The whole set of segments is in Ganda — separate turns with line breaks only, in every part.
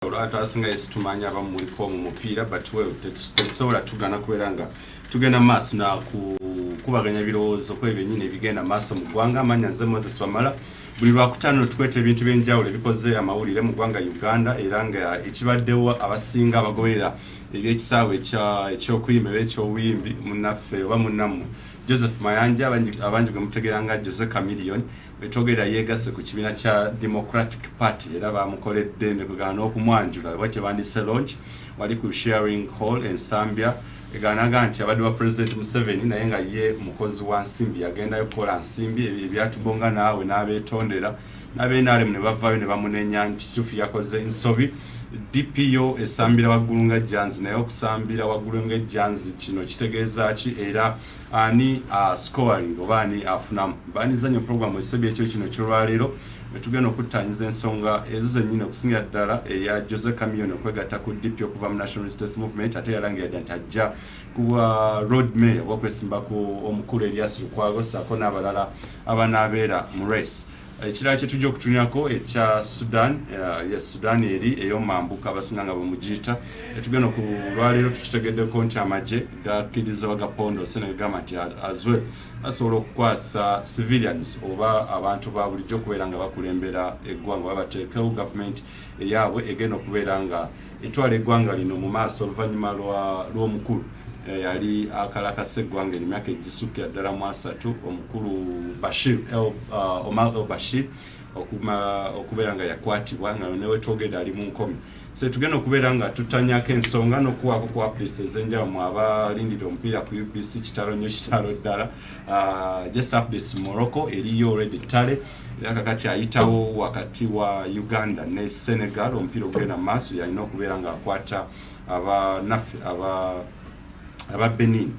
Atasinga esitumanya abamu muliko mu mupiira but we tetusobola tugana kuberanga tugenda maaso na kubaganya birowoozo ko ebyennyini ebigenda maaso mu ggwanga. Amanya nze Moses Wamala buli lwakutaano tukweta ebintu by'enjawulo ebikoze amawulire mu ggwanga Uganda era nga ekibaddewo abasinga abagoberera ebyekisaawe eky'okuyimba eky'obuyimbi munnaffe oba munnammwe Joseph Mayanja abangi gwe mutegeera nga Jose Chameleone betogera yeegase ku kibiina kya Democratic Party era bamukoledde emigano n'okumwanjula bwakye bandise launch wali ku Sharing Hall Ensambya eganaga nti abadde wa President Museveni naye nga ye mukozi wa nsimbi yagendayo kukola nsimbi ebyatubonga naawe n'abeetondera n'ab'NRM ne bavaayo ne bamunenya nti kituufu yakoze nsobi DPO esambira waggulu nga Janzi naye okusambira waggulu nga Janzi kino kitegeeza ki era ani scoring oba ani afunamu banizanyo program esobi ekyo kino kyolwaleero tugenda okuttanyiza ensonga ezo zennyini okusingira ddala eya Jose Chameleone okwegatta ku DPO okuva mu National Resistance Movement ate yalangiradde nti ajja kuba road mayor w'okwesimbako omukulu Elias Lukwago ssaako n'abalala abanaabeera mu race. Ekirala kye tujja okutunyako ekya Sudan, Sudan eri ey'omambuka abasinga nga bamugiyita tugenda ku lwaleero tukitegeddeko nti amagye gakkiriza wagapondo se negagamba nti azwe asobola okukwasa civilians oba abantu ba bulijjo okubeera nga bakulembera eggwanga oba bateekewo gavumenti eyaabwe egenda okubeera nga etwala eggwanga lino mu maaso oluvannyuma lw'omukulu yali akalakasa eggwanga emyaka egisukira ddala mu 3 omukulu Bashir Omar el-Bashir okubeera nga yakwatibwa nga newetwogedde ali mu nkomi. Tugenda okubeera nga tutanyako ensonga n'okuwaako ku updates ez'enjawulo mu abalindira omupiira ku UBC kitalo nnyo kitalo ddala. Just updates Morocco eriyo already ttale era kakati ayitawo wakati wa Uganda ne Senegal omupiira ogenda mu maaso yalina okubeera nga akwata abanaffe aba Benin.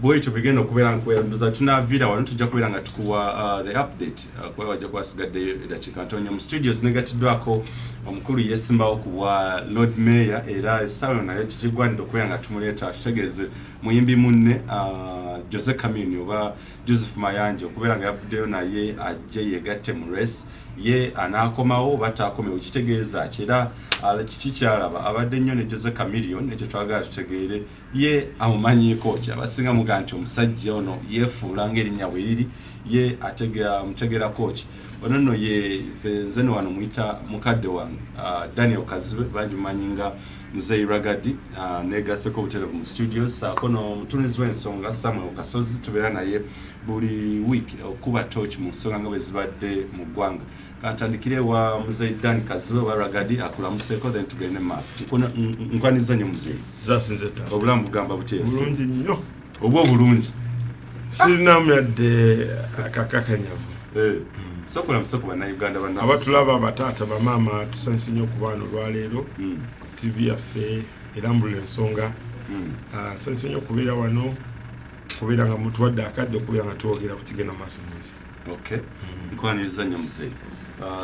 Bwekyo bigenda okubeera ndoza tunaviira wano tujja kubeera nga tukuwa the update kuba wajja kwasigadde eddakiika ntonya mu studios negatiddwako omukulu yesimbawo ku bwa Lord Mayor era essaawa naye tukigwanidde okubeera nga tumuleeta tutegeeze muyimbi munne Jose Chameleone oba Joseph Mayanja okubeera nga yavuddeyo naye ajje yegatte mu race ye anaakomawo oba taakomewo kitegeeza era kiki kyalaba abadde nnyo ne Jose Chameleone ekyo twagala tutegeere ye amumanyiiko ki abasinga mugaa nti omusajja ono yeefuula ng'erinnya bwe riri ye mutegeerako ki ono nno ye nze ne wano muyita mukadde wange Daniel Kazibe bangi mumanyi nga Mzee Ragadi negaseko buterevu mu studios saako n'omutunuzi w'ensonga Samuel Kasozi tubeera naye buli week okuba torch mu nsonga nga bwe zibadde mu ggwanga. Kantandikire wa Mzee Dan Kazibe wa Ragadi akulamuseko then tugende maaso. Nkwaniza nnyo Mzee.
Zasinze ta.
Obulamu bugamba buteesi.
Bulungi nnyo.
Obwo bulungi.
Sirinamu yadde akakakanyavu.
Sokola musoko bana Uganda bana.
Abatulaba abataata bamama tusansi nnyo ku bano lwaleero. TV yaffe erambula ensonga. Sansi nnyo kubeera wano. Kubeera nga mutuwadde akadde okubeera nga twogera ku kigenda maaso mwezi.
Okay. Nkwaniriza nnyo Mzee.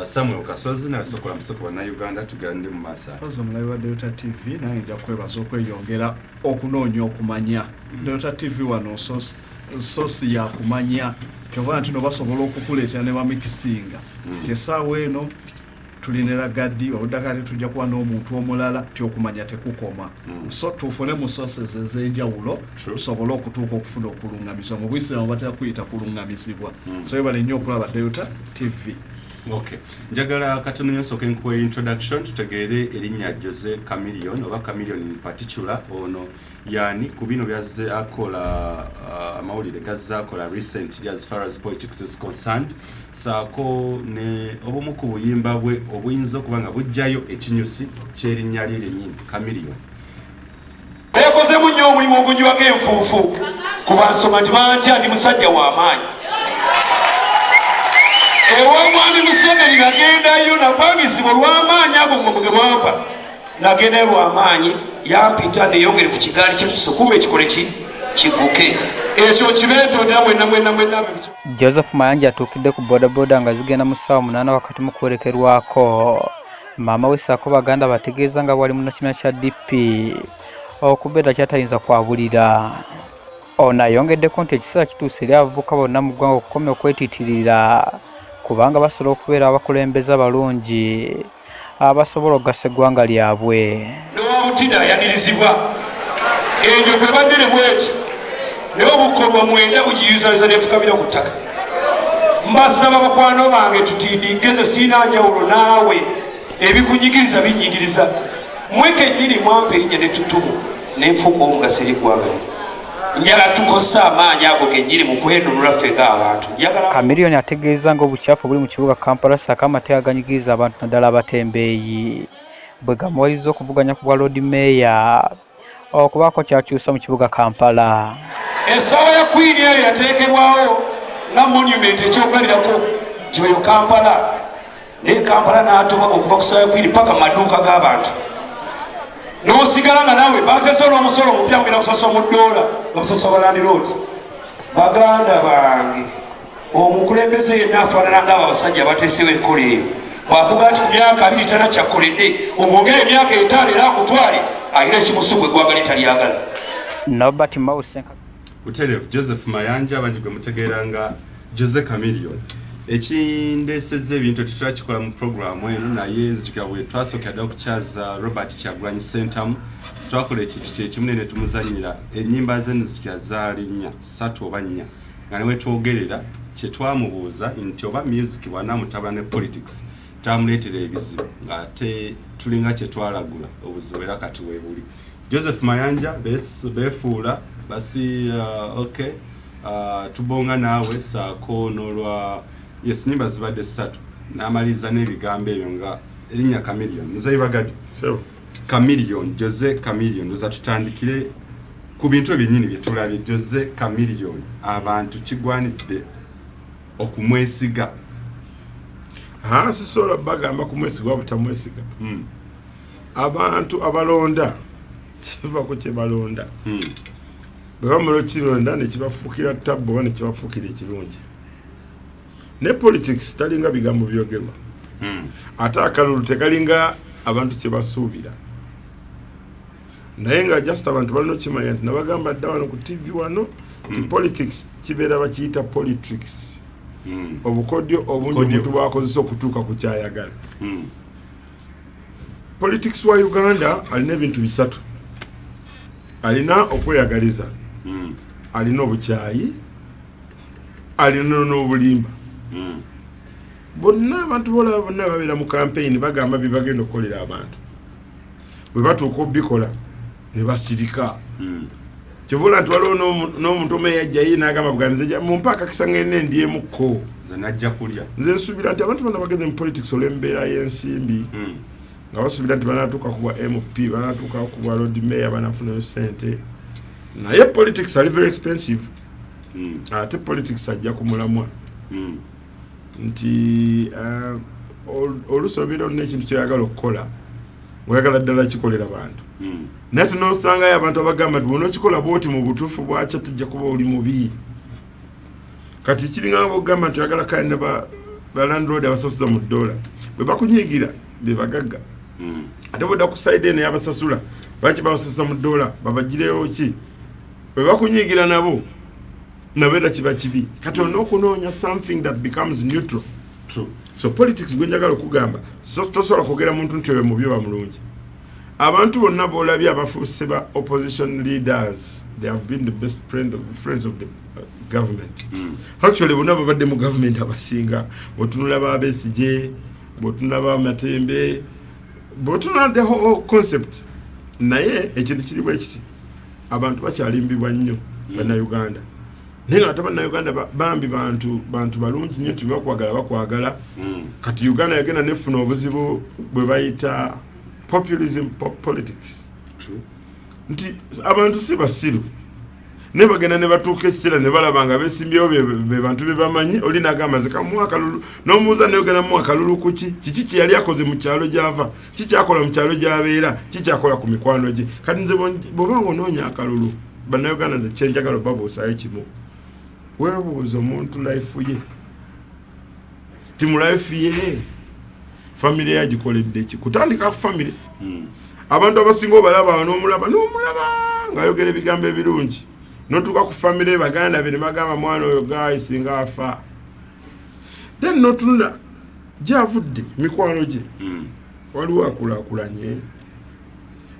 Samuel Kasozi na sokola musoko bana Uganda tugende mu maaso.
Kazo mulayi wa Delta TV naye nja kwebaza okweyongera okunoonya okumanya. Delta TV wano sosi ya kumanya kyova nti no basobola okukuleetera ne bamikisinga. Essaawa eno tulinera gaddi oludakati tujja kuba n'omuntu omulala tyokumanya tekukoma. So tufune mu sources ez'enjawulo tusobole okutuuka okufuna okulungamizibwa mu Buyisiraamu batera kuyita kulungamizibwa. So yebale nnyo okulaba Delta TV.
Okay. Njagala katono nsoke nkuwe introduction tutegeere erinnya Jose Chameleone oba Chameleone in particular ono yani ku bino byazze akola amawulire gazze akola recently as far as politics is concerned saako ne obumu ku buyimba bwe obuyinza okuba nga bujjayo ekinyusi ky'erinnya lye lyennyini Chameleone.
Yakozemu nnyo omulimu ogunywako enfuufu kuba nsoma nti bantya ndi musajja w'amaanyi. Ewamwami Museveni nagendayo napangizibwa olw'amaanyi ago ge bampa nagendayo lw'amaanyi yampita neyongere ku kigaali kyetusukuma ekikole kiguke ekyo kibeetondera mwenna.
Joseph Mayanja atuukidde ku bodaboda nga zigenda mu ssaawa 8 wakati mu kwerekerwako maama we ssaako baganda bategeeza nga bwali mu kibiina kya DP okubeera kyatayinza kwabulira. Ono ayongeddeko nti ekiseera kituuse eri abavubuka bonna mu ggwanga okukomya okwetiitirira kubanga basobola okubeera abakulembeza balungi abasobola okugasa eggwanga lyabwe.
Newabutina ayanirizibwa enjo kwe baddire bweti naye obukolwa mwenda bugiyuzaliza nefukabira ku ttaka. Mbasaba bakwano bange tutindingeze siina njawulo naawe ebikunyigiriza binyigiriza mweke nyiri mwampe erinnya netutumu nenfuuka omugaso eri eggwanga njagala tukosa amaanyi ago genyiri mu kwenunula ffe ng'abantu.
Chameleone ategeeza ng'obukyafu buli mu kibuga Kampala saka amateeka aganyigiriza abantu naddala abatembeeyi bwe gamuwaliza okuvuganya ku bwa Lord Mayor okubaako kyakyusa mu kibuga Kampala.
Ensaawa ya Queen eyo yateekebwawo nga monument ekyokulabirako gyoyo Kampala naye Kampala n'atuma okuva ku ssaawa ya Queen paka maduuka g'abantu n'osigala nga naawe bateese olw'omusolo omupya mugenda kusasula mu ddoola nga busasula Land Road. Baganda bange omukulembeze yenna afaanana ng'abo abasajja bateesewo enkola eyo bwakuga nti ku myaka 2 tanakyakoledde omwongere emyaka 5 era akutwale ayina ekimusugwa eggwanga litalyagala.
Nobert Mause
Butereevu Joseph Mayanja abangi gwe mutegeera nga Jose Chameleone. Ekindeesezza ebintu tetulakikola mu programu eno naye zikira bwe twasookera ddala okukyaza Robert Kyagulanyi Ssentamu twakola ekintu kyekimu ne tumuzannyira ennyimba ze zikira zaali 3 oba 4 nga ne wetwogerera kye twamubuuza nti oba music bw'anaamutabula ne politics tamuleetera ebizibu ng'ate tulinga kye twalagula obuzibu era kati weebuli. Joseph Mayanja beefuula basi okay tubonga naawe saako n'olwa yes nyimba zibadde 3 n'amaliriza n'ebigambo ebyo nga erinnya Chameleone muzeyi bagadi Chameleone Jose Chameleone ndoza tutandikire ku bintu ebinnyini bye tulabye Jose Chameleone abantu kigwanidde okumwesiga.
Sisobola bagamba kumwesiga oba butamwesiga. Abantu abalonda kivako kye balonda bwe bamala okironda ne kibafuukira ttabbo oba ne kibafuukira ekirungi. Ne politics talinga bigambo byogerwa ate akalulu tekalinga abantu kye basuubira naye nga just abantu balina okimanya nti nabagamba dda wano ku TV wano nti politics kibeera bakiyita politics obukodyo obungi omuntu bwakozesa okutuuka ku kyayagala. Politics wa Uganda alina ebintu 3 alina okweyagaliza alina obukyayi alina n'obulimba. Bonna abantu bonna babeera mu campaign bagamba bibagenda okukolera abantu bwe batuuka obikola ne basirika. Kivula nti waliwo n'omuntu omu eyajjayo n'agamba buganiza mumpaaka kisangene ndyemukko
nze najja kulya.
Nze nsuubira nti abantu bonna bageze mu politics olw'embeera y'ensimbi nga basuubira nti banaatuuka ku bwa MP banaatuuka ku bwa Lord Mayor banafunayo ssente naye politics ali very expensive. Ate politics ajja ku mulamwa nti oluusi obeera olina ekintu kyeyagala okukola oyagala ddala kikolera bantu naye tunosangayo abantu abagamba nti bw'onookikola bwoti mu butuufu bwakyo tujja kuba oli mubi. Kati kiringa bogamba nti oyagala kayina ba landlord abasasuza mu ddoola bwe bakunyiigira be bagagga ate bwodda ku side eno yabasasula baki babasasuza mu ddoola babagireyo ki bwe bakunyiigira nabo nabeera kiba kibi. Kati olina okunoonya something that becomes neutral.
True.
So politics gwe njagala okugamba tosobola kwogera muntu nti oyo mubi oba mulungi. Abantu bonna b'olabye abafuuse ba opposition leaders they have been the best friends of the government. Actually bonna babadde mu government abasinga bw'otunula ba Besigye bw'otunula ba Matembe bw'otunula the whole concept naye ekintu kiri bwe kiti abantu bakyalimbibwa nnyo bannayuganda naye nga bannayuganda bambi bantu balungi nnyo nti bakwagala kati Uganda yagenda nefuna obuzibu bwe bayita populism politics. Nti abantu si basiru ne bagenda ne batuuka ekiseera ne balaba nga beesimbyewo be bantu be bamanyi oli n'agamba zikamuwa akalulu n'omubuuza naye ogenda muwa akalulu ku kiki kye yali akoze mu kyalo gy'ava kikyakola mu kyalo gy'abeera kikyakola ku mikwano gye. Kati nze bw'oba ng'onoonya akalulu bannayuganda nze kyenjagala obabuusayo kimu weebuuza omuntu life ye ti mu life ye family yagikoledde ki kutandika ku family abantu abasinga obalaba n'omulaba ng'ayogera ebigambo ebirungi notuuka ku family baganda be ne bagamba mwana oyo gayi singa afa then notunula gyavudde mikwano gye waliwo akulaakulanye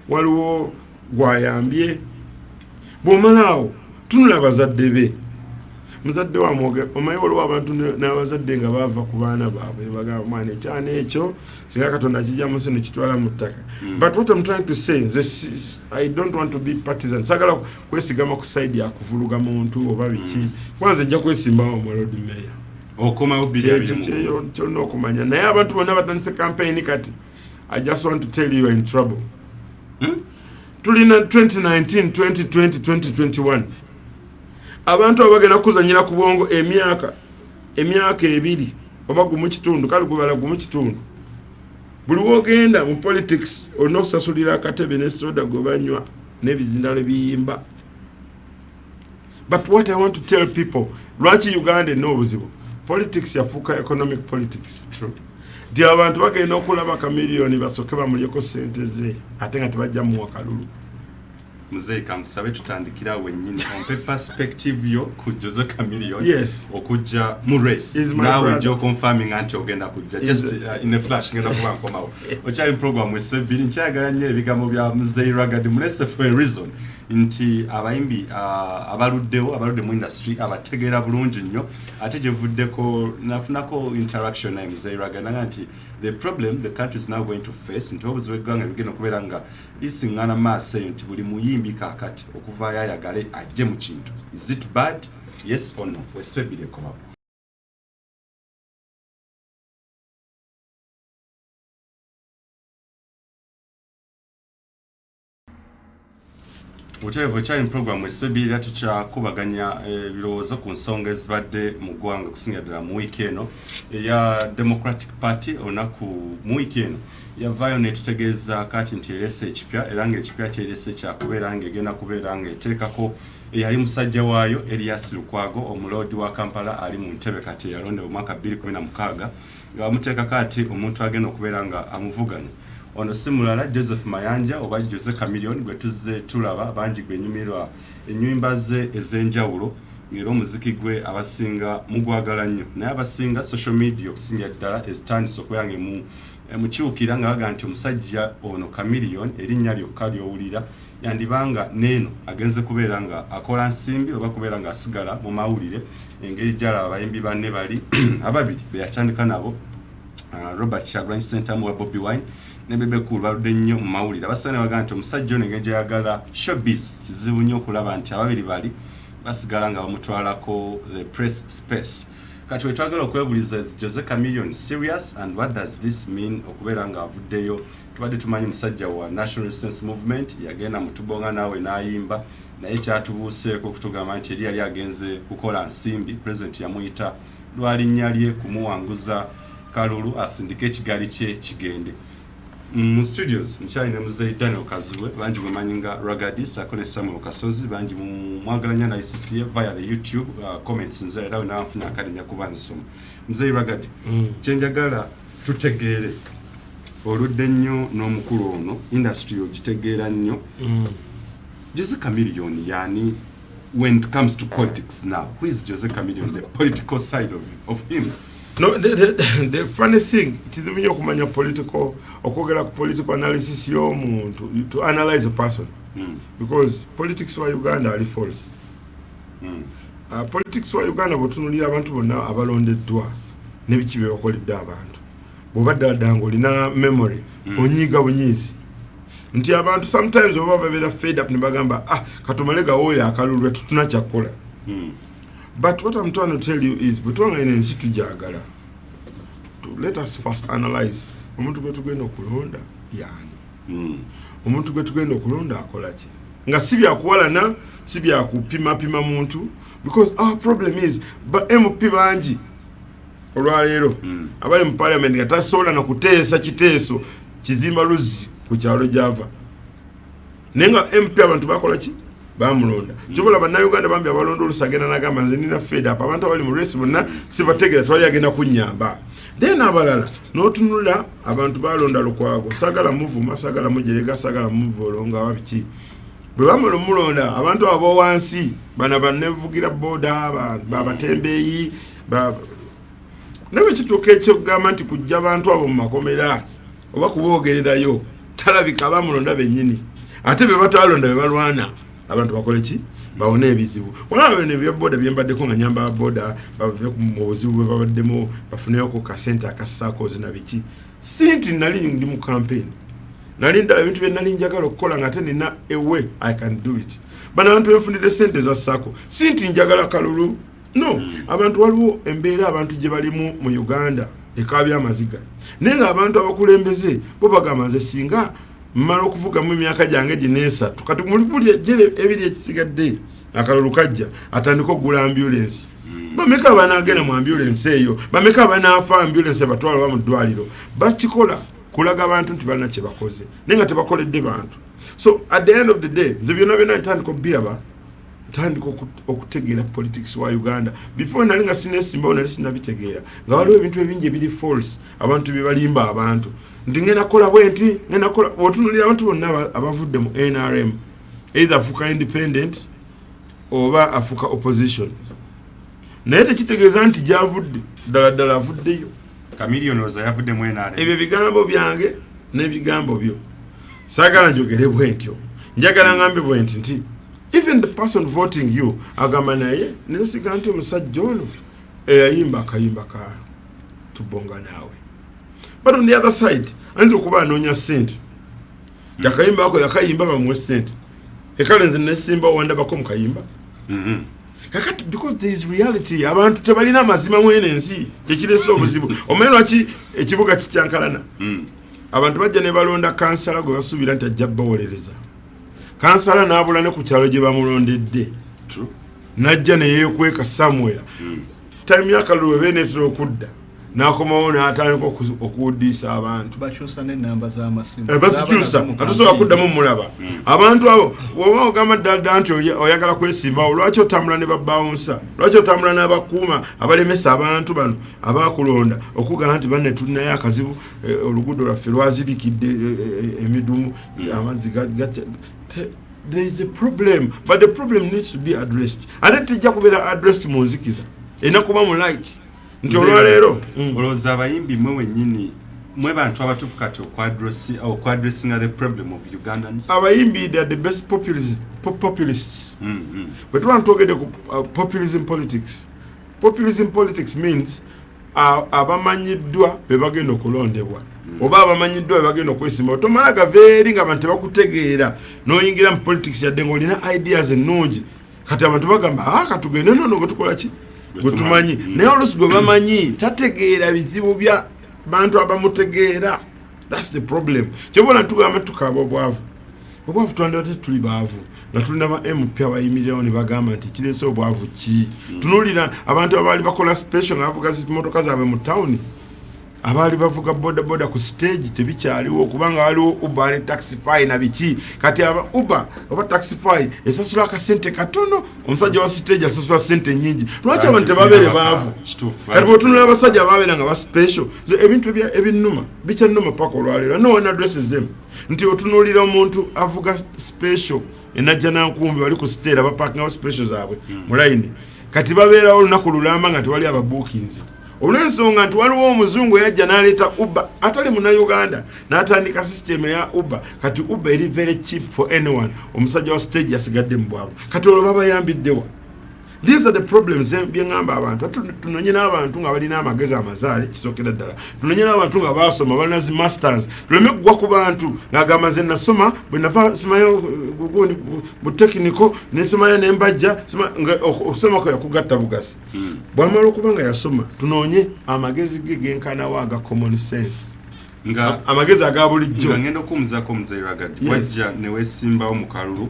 waliwo gwayambye bw'omalaawo tunula abazadde be muzadde wamwoge omanyi waliwo abantu n'abazadde nga baava ku baana baabwe bagamba mwana ekyana ekyo singa Katonda akijjamu sino kitwala mu ttaka but what I'm trying to say I don't want to be partisan sagala kwesigama ku side ya kuvuluga muntu oba biki kwanza nja kwesimbawo mu Lord Mayor
okomawo
biriyo kyolina okumanya naye abantu bonna batandise campaign kati I just want to tell you in trouble tulina 2019 2020 2021 abantu abagenda kuzanyira ku bwongo emyaka 2 oba gumu kitundu kale gubala gumu kitundu buli wogenda mu politics olina okusasulira akatebe ne soda gobanywa n'ebizindalo biyimba but what I want to tell people lwaki Uganda n'obuzibu politics yafuuka economic politics nti abantu bagenda okulaba kamiliyoni basooke bamulyeko sente ze ate nga tebajja muwa kalulu
Muzeyi kankusabe tutandikira wennyini ompe perspective yo ku Jose Chameleone
yes.
okujja mu race nawe jo confirming anti ogenda kujja just in a flash ngenda kuba nkomawo okyali program weswe bili nkyagala nnyo ebigambo bya Muzeyi Rugard mulese for a reason nti abayimbi abaludde mu industry abategeera bulungi nnyo ate gyevuddeko nafunako interaction naye Muzeyi Rugard nti the problem the country is now going to face nti obuzibu bw'eggwanga bigenda okubeera nga isiŋŋana maaso eyo nti buli muyimbi kaakati okuvaayo ayagale ajje mu kintu is it bad yes or no weswe birekomawo Uterevo chali program wesebira tukyakubaganya ebirowoozo ku nsonga ezibadde mu ggwanga kusinga ddala mu wiiki eno eya Democratic Party onaku mu wiiki eno yavaayo netutegeeza kati nti erese ekipya era ng'ekipya kyerese kyakubeera ng'egenda kubeera ng'eteekako eyali musajja waayo Erias Lukwago omuloodi wa Kampala ali mu ntebe kati yalonde mu mwaka 2016 nga bamuteekako ati omuntu agenda okubeera nga amuvuganya ono simulala Joseph Mayanja oba Jose Chameleone gwe tuzze tulaba bangi gwe nyumirwa ennyimba ze ez'enjawulo ng'era omuziki gwe abasinga mugwagala nnyo naye abasinga social media okusinga ddala ezitandise okubeera mukiwukira nga baga nti omusajja ono Chameleone erinnya lyokka ly'owulira yandibanga neeno agenze kubeera nga akola nsimbi oba kubeera nga asigala mu mawulire engeri gyala abayimbi banne bali ababiri beyatandika nabo Robert Kyagulanyi Ssentamu wa Bobi Wine ne Bebe Cool baludde nnyo mu mawulire abasane baga nti omusajja ono engeri gyayagala showbiz kizibu nnyo okulaba nti ababiri bali basigala nga bamutwalako the press space kati we twagala okwebuliza Jose Chameleone serious and what does this mean okubeera nga avuddeyo tubadde tumanyi musajja wa National Resistance Movement yagenda mutubonga naawe n'ayimba naye kyatubuuseeko okutugamba nti eri yali agenze kukola nsimbi president yamuyita lwalinnya lye kumuwanguza kalulu asindike ekigali kye kigende mu studios nkyalina Muzeyi Daniel Kaziwe bangi mwemanyi nga Rugard sako ne Samuel Kasozi bangi mwagalanya na ICCA via the YouTube comments nze era nafunye akadenya kuba nsoma Muzeyi Rugard kyenjagala tutegeere oludde nnyo n'omukulu ono industry ogitegeera nnyo Jose Chameleone yani when it comes to politics now who is Jose Chameleone the political side of him
No, the funny thing, it is when you come political or political analysis to analyze a person. Because politics for Uganda are false. Politics for Uganda botunulira abantu bonna abalondeddwa n'ebikibe bakoledde abantu. Bobadde dango lina memory onyiga bunyizi. Nti abantu sometimes oba babeera fed up ne bagamba katumalega oyo akalulwe tutuna kyakola. But what I'm trying to tell you is, let us first analyze. Omuntu gwe tugenda okulonda yani. Omuntu gwe tugenda okulonda akola ki? Nga sibya kuwalana, sibya kupima muntu. Because our problem is, MP bangi olwaleero abali mu parliament nga tasobola na kuteesa kiteeso kizimba luzzi ku kyalo Java. Nenga MP abantu bakola ki? Bamulonda kyobola bannayuganda bambi abalonda olusagenda nagamba nze nina fed up abantu abali mu race bonna sibategera twali agenda kunnyamba then abalala n'otunula abantu balonda Lukwago sagala muvuma sagala mujerega sagala muvolonga wabiki bwe bamulonda abantu abo wansi bana bannevugira boda babatembeyi nawe kituuka ekyo kugamba nti kujja abantu abo mu makomera oba kuboogererayo talabika abamulonda bennyini ate be batalonda be balwana abantu bakole ki bawone ebizibu walawe ne byaboda byembaddeko nga nyamba boda bave mu buzibu bwe babaddemu bafuneyo ku kasente akasaako zina biki sinti nali ndi mu campaign nali ndaba ebintu bye nali njagala okukola nga ate nina a way I can do it bana abantu benfunidde sente za saako sinti njagala kalulu no abantu waliwo embeera abantu gye balimu mu Uganda ekabya amaziga naye nga abantu abakulembeze bo bagamba nze singa mmala okuvuga mu myaka gyange gineesatu kati muli ejjere ebiri ekisigadde akalulu kajja atandika okugula ambulance bameka abanagenda mu ambulance eyo bameka abanaafa ambulance batwala ba mu ddwaliro bakikola kulaga abantu nti balina kye bakoze naye nga tebakoledde bantu so at the end of the day nze byonna byonna ntandika obbiraba ntandika okutegeera politics wa Uganda before nali nga sinesimbawo nali sinabitegeera nga waliwo ebintu ebingi ebiri false abantu bye balimba abantu nti ngenda kola bwenti ngenda kola otunulira abantu bonna abavudde mu NRM either afuka independent oba afuka opposition naye tekitegeeza nti gyavudde ddala avuddeyo
Chameleone oza yavudde mu NRM
ebyo bigambo byange n'ebigambo byo saagala njogere bwentyo njagala ngambe bwenti nti even the person voting you agamba naye nesiga nti omusajja ono eyayimba akayimba ka tubonga naawe but on the other side anti okuba anoonya sente yakayimba ako yakayimba bamuwe sente ekale nze nesimba wandabako mu kayimba kakati because there is reality abantu tebalina amazima mwene ensi kyekiresa obuzibu omanyi lwaki ekibuga kikyankalana abantu bajja ne balonda kansala gwe basuubira nti ajja bawolereza kansala n'abula ne ku kyalo gye bamulondedde najja ne yeekweka somewhere time yakalulu beenetera okudda n'akomawo n'atandika okuwuddiisa abantu
bakyusa n'ennamba z'amasimu
bazikyusa atusobola kuddamu mulaba abantu abo woba ogamba ddala nti oyagala kwesimbawo lwaki otambula ne babbawunsa lwaki otambula n'abakuuma abalemesa abantu bano abakulonda okugamba nti banne tulinayo akazibu oluguudo lwaffe lwazibikidde emidumu amazzi there is a problem but the problem needs to be addressed ate tejja kubeera addressed mu nzikiza erina kuba mu light nti olwaleero
olowooza abayimbi mwe wennyini mwe bantu abatuufu kati okwadressinga the problem of Ugandans
abayimbi they are the best populists bwe tuba ntwogedde ku populism politics means abamanyiddwa be bagenda okulondebwa oba abamanyiddwa be bagenda okwesimbawo tomala gaveeri nga abantu tebakutegeera n'oyingira mu politics yadde ng'olina ideas ennungi kati abantu bagamba katugende nono gwe tukola ki gutumanyi naye oluusi gwe bamanyi tategeera bizibu bya bantu abamutegeera that's the problem kyobona ntugamba tukaaba obwavu twandibate tuli baavu nga tulina ba MP abayimirirawo ne bagamba nti kireese obwavu ki tunulira abantu abaali bakola special nga bavuga zimotoka zaabwe mu tawuni abaali bavuga boda ku stage tebikyaliwo kubanga waliwo Uber ne Taxify na biki kati aba Uber oba Taxify esasula akasente katono omusajja wa stage asasula sente nyingi lwaki abantu tebabeere baavu kati bw'otunula abasajja ababeera nga ba special ebintu ebinnuma bikyannuma paka olwaleero no one addresses them nti otunuulira omuntu avuga special enajja nankumbi wali ku stage abapakingawo special zaabwe mu line kati babeerawo olunaku lulamba nga tewali ababuukinzi olw'ensonga nti waliwo omuzungu yajja n'aleeta Uber atali munnauganda n'atandika system ya Uber kati Uber eri very cheap for anyone omusajja wa stage yasigadde mu bwavu kati olwo babayambiddewa these are the problems byeŋŋamba abantu tunonye n'abantu nga balina amagezi amazaale kisookera ddala tunonye n'abantu nga baasoma balina zi masters tuleme kugwa ku bantu ng'agamba nze nasoma bwe nava simayo gugundi butekiniko nesomayo nembajja okusoma kwe yakugatta bugasi bw'amala okuba nga yasoma tunoonye amagezi ge genkanawo aga common sense
nga
amagezi aga bulijjo
nga ngenda okuwumuzako omuzeeyi Ragadi wajja ne weesimbawo mu kalulu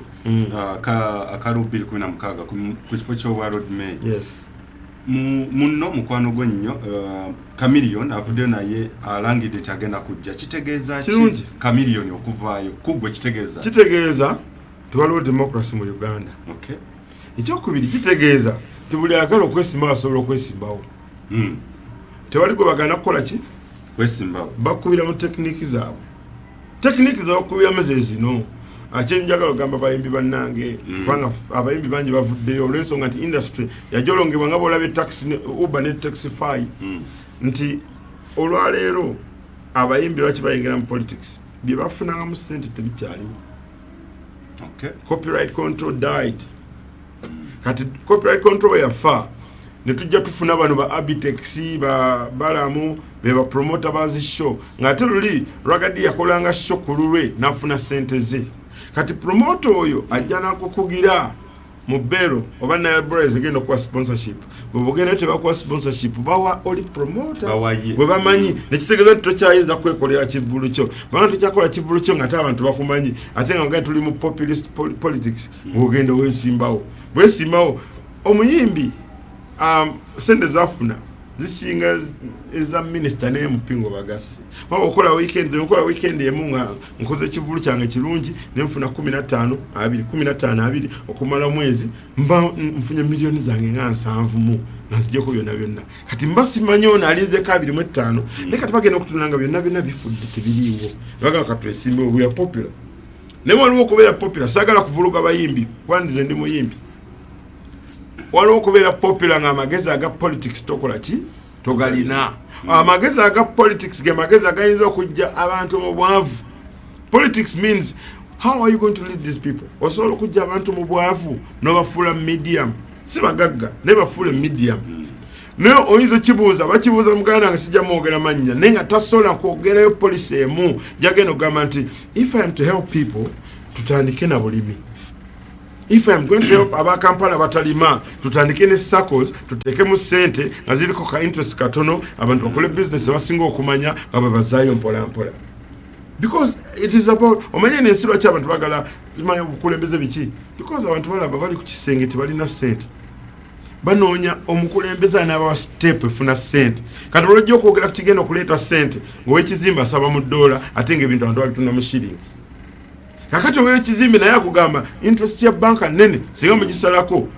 akalu 2016 ku kifo ky'obwa road mayor munno mukwano gwe nnyo Chameleone avuddeyo naye alangidde nti agenda kujja kitegeeza ki Chameleone okuvaayo kugwe kitegeeza tewaliwo democracy mu Uganda ekyokubiri kitegeeza ti buli agala okwesimbawo asobola okwesimbawo tewali gwe bagana kukola ki wesimbawo
bakubira mu tekiniki zaabwe okubiramu ze zino akyenjagala ogamba abayimbi bannange kubanga abayimbi bangi bavuddeyo olw'ensonga nti industry yajolongebwa nga bw'olabye taxi Uber ne Taxify nti olwaleero abayimbi lwaki bayingira mu politics bye bafunangamu ssente tebikyaliwo.
Okay.
Copyright control died. Kati copyright control yafa ne tujja tufuna bano ba Abitex ba Balamu be ba promoter bazi show ngate luli Ragadi yakolanga show kululwe nafuna ssente ze. Kati promoter oyo ajjana kukugira mu bero oba na Braze gendo kwa sponsorship. Bogenda tebakwa sponsorship bawa oli promoter bwe bamanyi nekitegeeza tokyayinza kwekolera kivulu kyo bana tokyakola kivulu kyo ngate abantu bakumanyi ate nga ngati tuli mu populist politics bwogenda wesimbawo omuyimbi sente zafuna zisinga eza minister ne mpingo bagasi baba okola weekend emu nga nkoze kivulu kyange kirungi ne mfuna 15 okumala mwezi mfunye milioni zange nga 7 mu nazijeko byonna kati mbasimanyi ono alinze 2.5 ne kati bagenda okutunanga byonna bifudde tebiriwo baga katwesimbe we are popular ne waliwo okubeera popular sagala kuvuluga bayimbi kwandize ndi muyimbi waliwo okubeera popular nga amagezi aga politics tokola ki togalina amagezi aga politics ge magezi agayinza okujja abantu mu bwavu. Politics means how are you going to lead these people? Osobola okujja abantu mu bwavu n'obafuula medium si bagagga ne bafuula medium naye oyinza kibuuza bakibuuza muganda nga sijja mwogera mannya naye nga tasobola kwogerayo policy emu jagenda okugamba nti if I am to help people tutandike na bulimi. If I am going to help aba Kampala batalima tutandike ne circles tuteke mu sente nga ziliko ka interest katono abantu bakole business basinga okumanya aba bazayo mpola because it is about omanye n'ensiro ky'abantu bagala zimanyi obukulembeze biki because abantu balaba bali ku kisenge tebalina sente banoonya omukulembeze n'aba step efuna sente kati olwojja okwogera ku kigenda okuleeta sente ng'owekizimba asaba mu $, ate ng'ebintu abantu babitunda mu shilling. Kakati owekizimbe naye akugamba interest ya banka nene singa mugisalako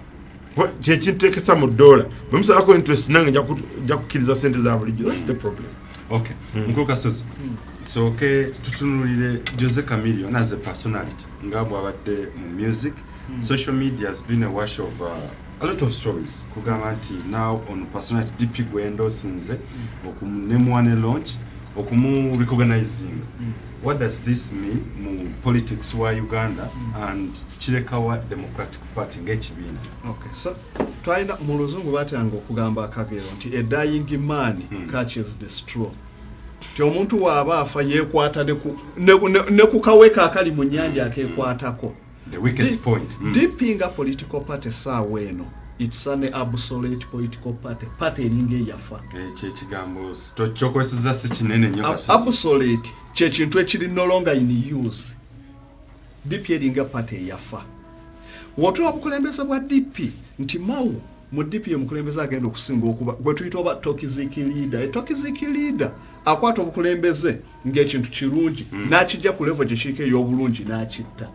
kyekintekesa mu $, bwe musalako interest nange nja kukkiriza sente za bulijjo. That's the problem.
Okay. Mkulu Kasozi. So okay, tutunulire Jose Chameleone as a personality nga bwabadde mu music. Social media has been a wash of a lot of stories kugamba nti now on personality DP Gwendo sinze okunemwane launch okumu recognizing. What does this mean mu politics wa Uganda and Chirekawa Democratic Party ng'ekibiina?
Okay, so twaina mu luzungu batanga okugamba akagero nti a dying man catches the straw. Ti omuntu waaba afa yeekwata ne ku kaweka akali mu nnyanja akeekwatako.
The weakest point.
DP nga political party saawa eno it's an obsolete political party eringa eyafa.
Ekigambo kyokozesa si kinene nnyo Kasozi.
Obsolete kye kintu ekiri no longer in use. DP eringa party eyafa. Wotula obukulembeze bwa DP nti mawu mu DP omukulembeze agenda okusinga okuba gwe tuyita oba toxic leader. Toxic leader akwata obukulembeze ng'ekintu kirungi n'akijja ku level gye kiika ey'obulungi n'akitta.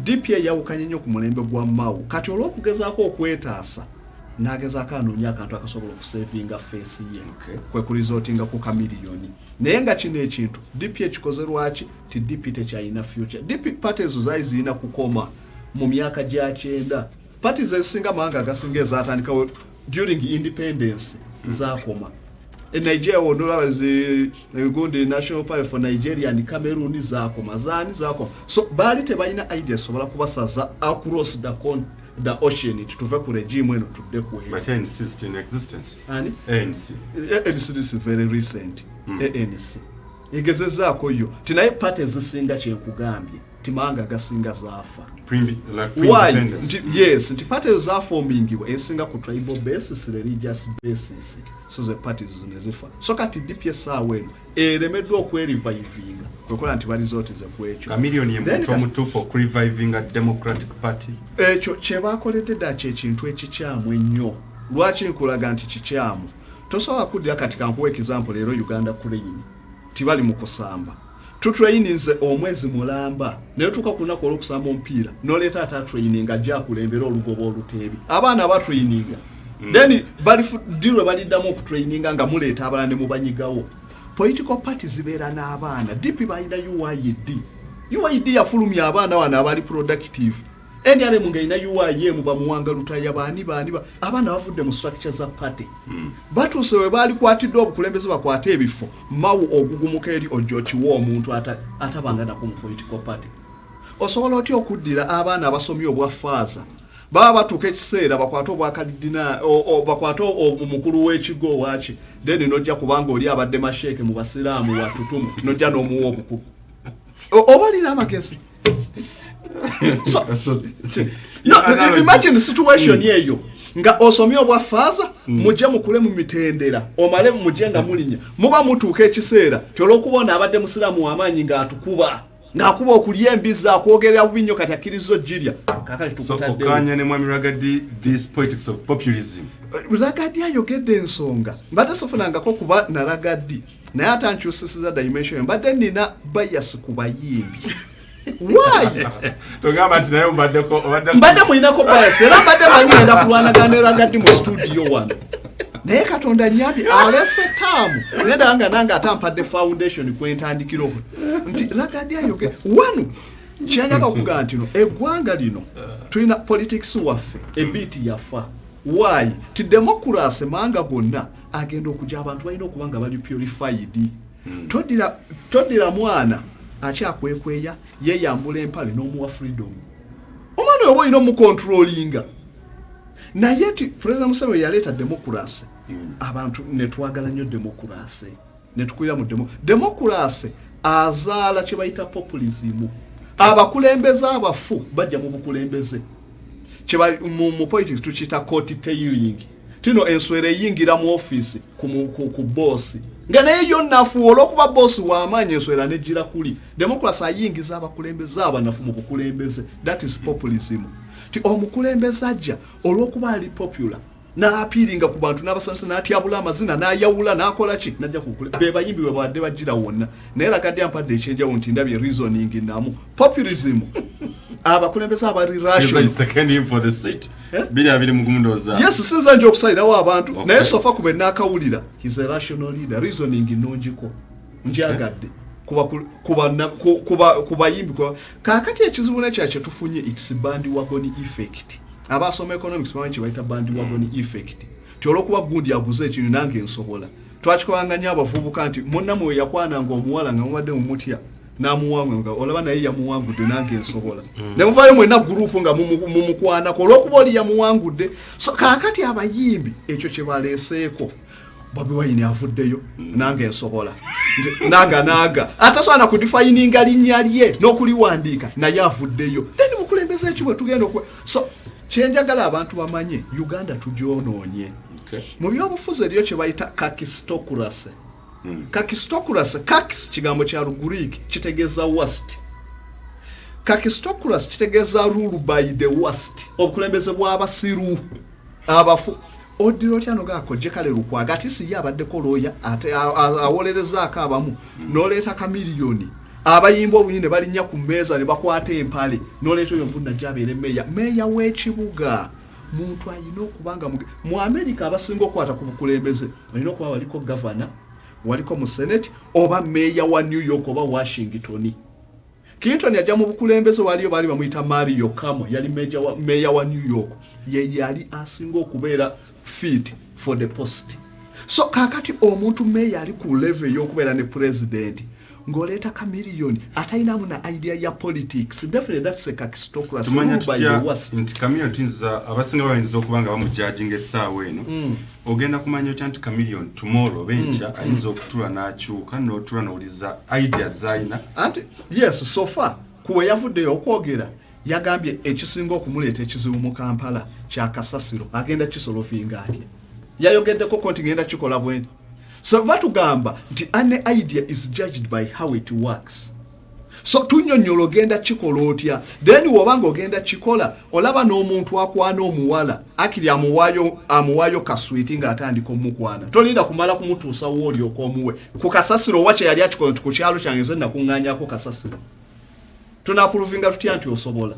DP yawukanye nnyo ku mulembe gwa mawu kati olw'okugezaako okwetaasa n'agezaako anoonya akantu akasobola okusevinga face ye kwe kurizootinga ku kamiliyoni naye nga kino ekintu DP ekikoze lwaki ti DP tekyalina future. DP party ezo zaali zirina kukoma mu myaka gya 90. Party zezisinga amawanga agasinga ezaatandikawo during independence zaakoma. In Nigeria wondola gundi National Party for Nigeria and Cameroon zaakoma zaakoma. So baali tebalina idea sobola kubasaza across the ocean tuve ku regime eno tudde ku
But ANC is in existence.
Ani?
ANC.
ANC is very recent. ANC. Igezezaako yo. Tinaye party zisinga kyekugambye. Timanga gasinga zaafa.
Why?
Yes, nti party zaaformingiwa esinga ku tribal basis, religious basis. So the parties zinezifa. So kati DP saawa eno eremeddwa okwerevivinga. Okola nti balizooti ze kwekyo.
Chameleone ye muntu omutuufu okureviving a Democratic Party.
Ekyo kye baakoledde dda kyekintu ekikyamu ennyo. Lwaki nkulaga nti kikyamu? Tosobola kuddira kati kankuwa example leero Uganda Crane. Tibali mu kusamba. Tutraininze omwezi mulamba naye tuka ku lunaku olw'okusamba omupiira n'oleeta ata training ajja akulembera olugoba oluteebi abaana abatraininga then baliddirwe baliddamu okutraininga nga muleeta abalala ne mubanyigawo. Political parties zibeera n'abaana. DP balina UID yafulumya abaana wano abali productive NRM ngaina UIM bamuwanga lutaya bani abana bavudde mu structure za party batuuse we bali kwatidde obukulembeze bakwate ebifo mawu ogugumuka eri ojokiwa omuntu atabangana ku political party osobola otya okuddira abaana abasomye obwa faaza baba batuuka ekiseera bakwate obwakadidina bakwate omukulu w'ekigo waaki then nojja kubanga oli abadde masheeke mu basiraamu watutumu nojja n'omuwa obukulu obalira amagezi imagine the situation yeyo nga osomye obwa faaza mujja mukule mu mitendera omale mujje nga mulinya muba mutuuka ekiseera kyolwokubona abadde musiraamu w'amaanyi ng'atukuba ng'akuba okulya embiza akwogerera bubi nnyo kati akkirizo jirya kakali tukutadde
okanya ne mwami Ragadi this politics of populism
Ragadi ayogedde ensonga mbadde sofunangako kuba na Ragadi naye atankyusisiza dimension mbadde nina bias ku bayimbi why
togamba nti naye
mbadde mulinako bias era mbadde banyenda kulwanagana ne Ragadi mu studio wano naye Katonda nyabi alese taamu ngenda nga nanga atampadde foundation kwentandikiro nti Ragadi ayoge wano kyanyaga okugaa nti no eggwanga lino tulina politics waffe ebiti yafa why ti democracy manga gonna agenda okujja abantu balina okuba nga bali purified todira mwana akyakwekweya yeyambula empale n'omuwa freedom omwana oyo olina omucontrollinga naye ti President Museveni yaleeta democracy abantu netwagala nnyo democracy netukwira mu democracy azaala kye bayita populism abakulembeze abafu bajja mu bukulembeze mu politics tukiyita court tailing tino enswere yingira mu office ku boss nga naye yonna afu olwokuba boss w'amaanyi enswera nejjira kuli democracy ayingiza abakulembeze abanafu mu bukulembeze that is populism ti omukulembeze ajja olwokuba ali popular n'apiiringa ku bantu n'abasanyusa n'atyabula amazina n'ayawula n'akola ki najja kukule be bayimbi bwe badde bajjira wonna naye Ragadi ampadde ekyenjawulo nti ndabye reasoning namu populism abakulembeze abali rational
second him for the seat bili abiri mugumundoza
yes sinza nje okusayirawo abantu naye sofa kube nakawulira he's a rational leader reasoning nongiko njagadde kuba yimbi kakati ekizibu nekyache tufunye it's bandwagon effect abasoma economics bamanyi bayita bandwagon effect tyolokuba gundi aguze ekintu nange nsobola twakikolanganya abavubuka nti munnamu yakwananga omuwala nga mubadde mu mutya namuwanga olaba naye yamuwangudde nange nsobola ne muvayo mwena group nga mumukwana ko olwokuba oli yamuwangudde so kakati abayimbi ekyo kye baleeseeko Bobi Wine avuddeyo nange nsobola naga atasobola kudifininga linnya lye n'okuliwandiika naye avuddeyo then mukulembeze ekibwe tugenda so kyenjagala abantu bamanye Uganda tugyonoonye mu byobufuzi eriyo kye bayita kakistocracy kakistocracy kakis kigambo kya Lugreek kitegeeza worst kakistocracy kitegeeza rule by the worst obukulembeze bw'abasiru abafu odiro tyano gako jekale lukwaga ati si yabaddeko looya ate awolerezaako abamu n'oleeta kamiliyoni abayimba obunyine balinnya ku mmeeza ne bakwata empale n'oleeta oyo nvunna gyabeere meya w'ekibuga muntu alina okubanga mu America abasinga okwata ku bukulembeze alina okuba waliko governor waliko mu Senate oba meya wa New York oba Washington. Clinton yajja mu bukulembeze waliyo bali bamuyita Mario Cuomo yali meya wa New York ye yali asinga okubeera fit for the post. So kakati omuntu meya ali ku level y'okubeera ne president ngoleta kamiliyoni atainamu na idea ya politics definitely that's a kakistocracy by the worst
nti kamiliyoni tinza abasinga bayinza okubanga bamujudging essaawa eno ogenda kumanya nti kamiliyoni tomorrow bencha ayinza okutula n'akyuka n'otula n'oliza ideas zaina
and yes so far kuwe yavuddeyo okwogera yagambye ekisinga okumuleeta ekizibu mu Kampala kya kasasiro agenda kisolofinga ati yayogeddeko konti ngenda kikola bwenti. So batugamba nti ane idea is judged by how it works. So tunyonyola ogenda kikola otya then wobanga ogenda kikola olaba n'omuntu akwana omuwala akiri amuwayo kaswiti nga atandika omukwana tolinda kumala kumutuusa woli okomuwe ku kasasiro wache yali akikola ku kyalo kyange nze nakunganyako kasasiro tunapuruvinga tutya nti osobola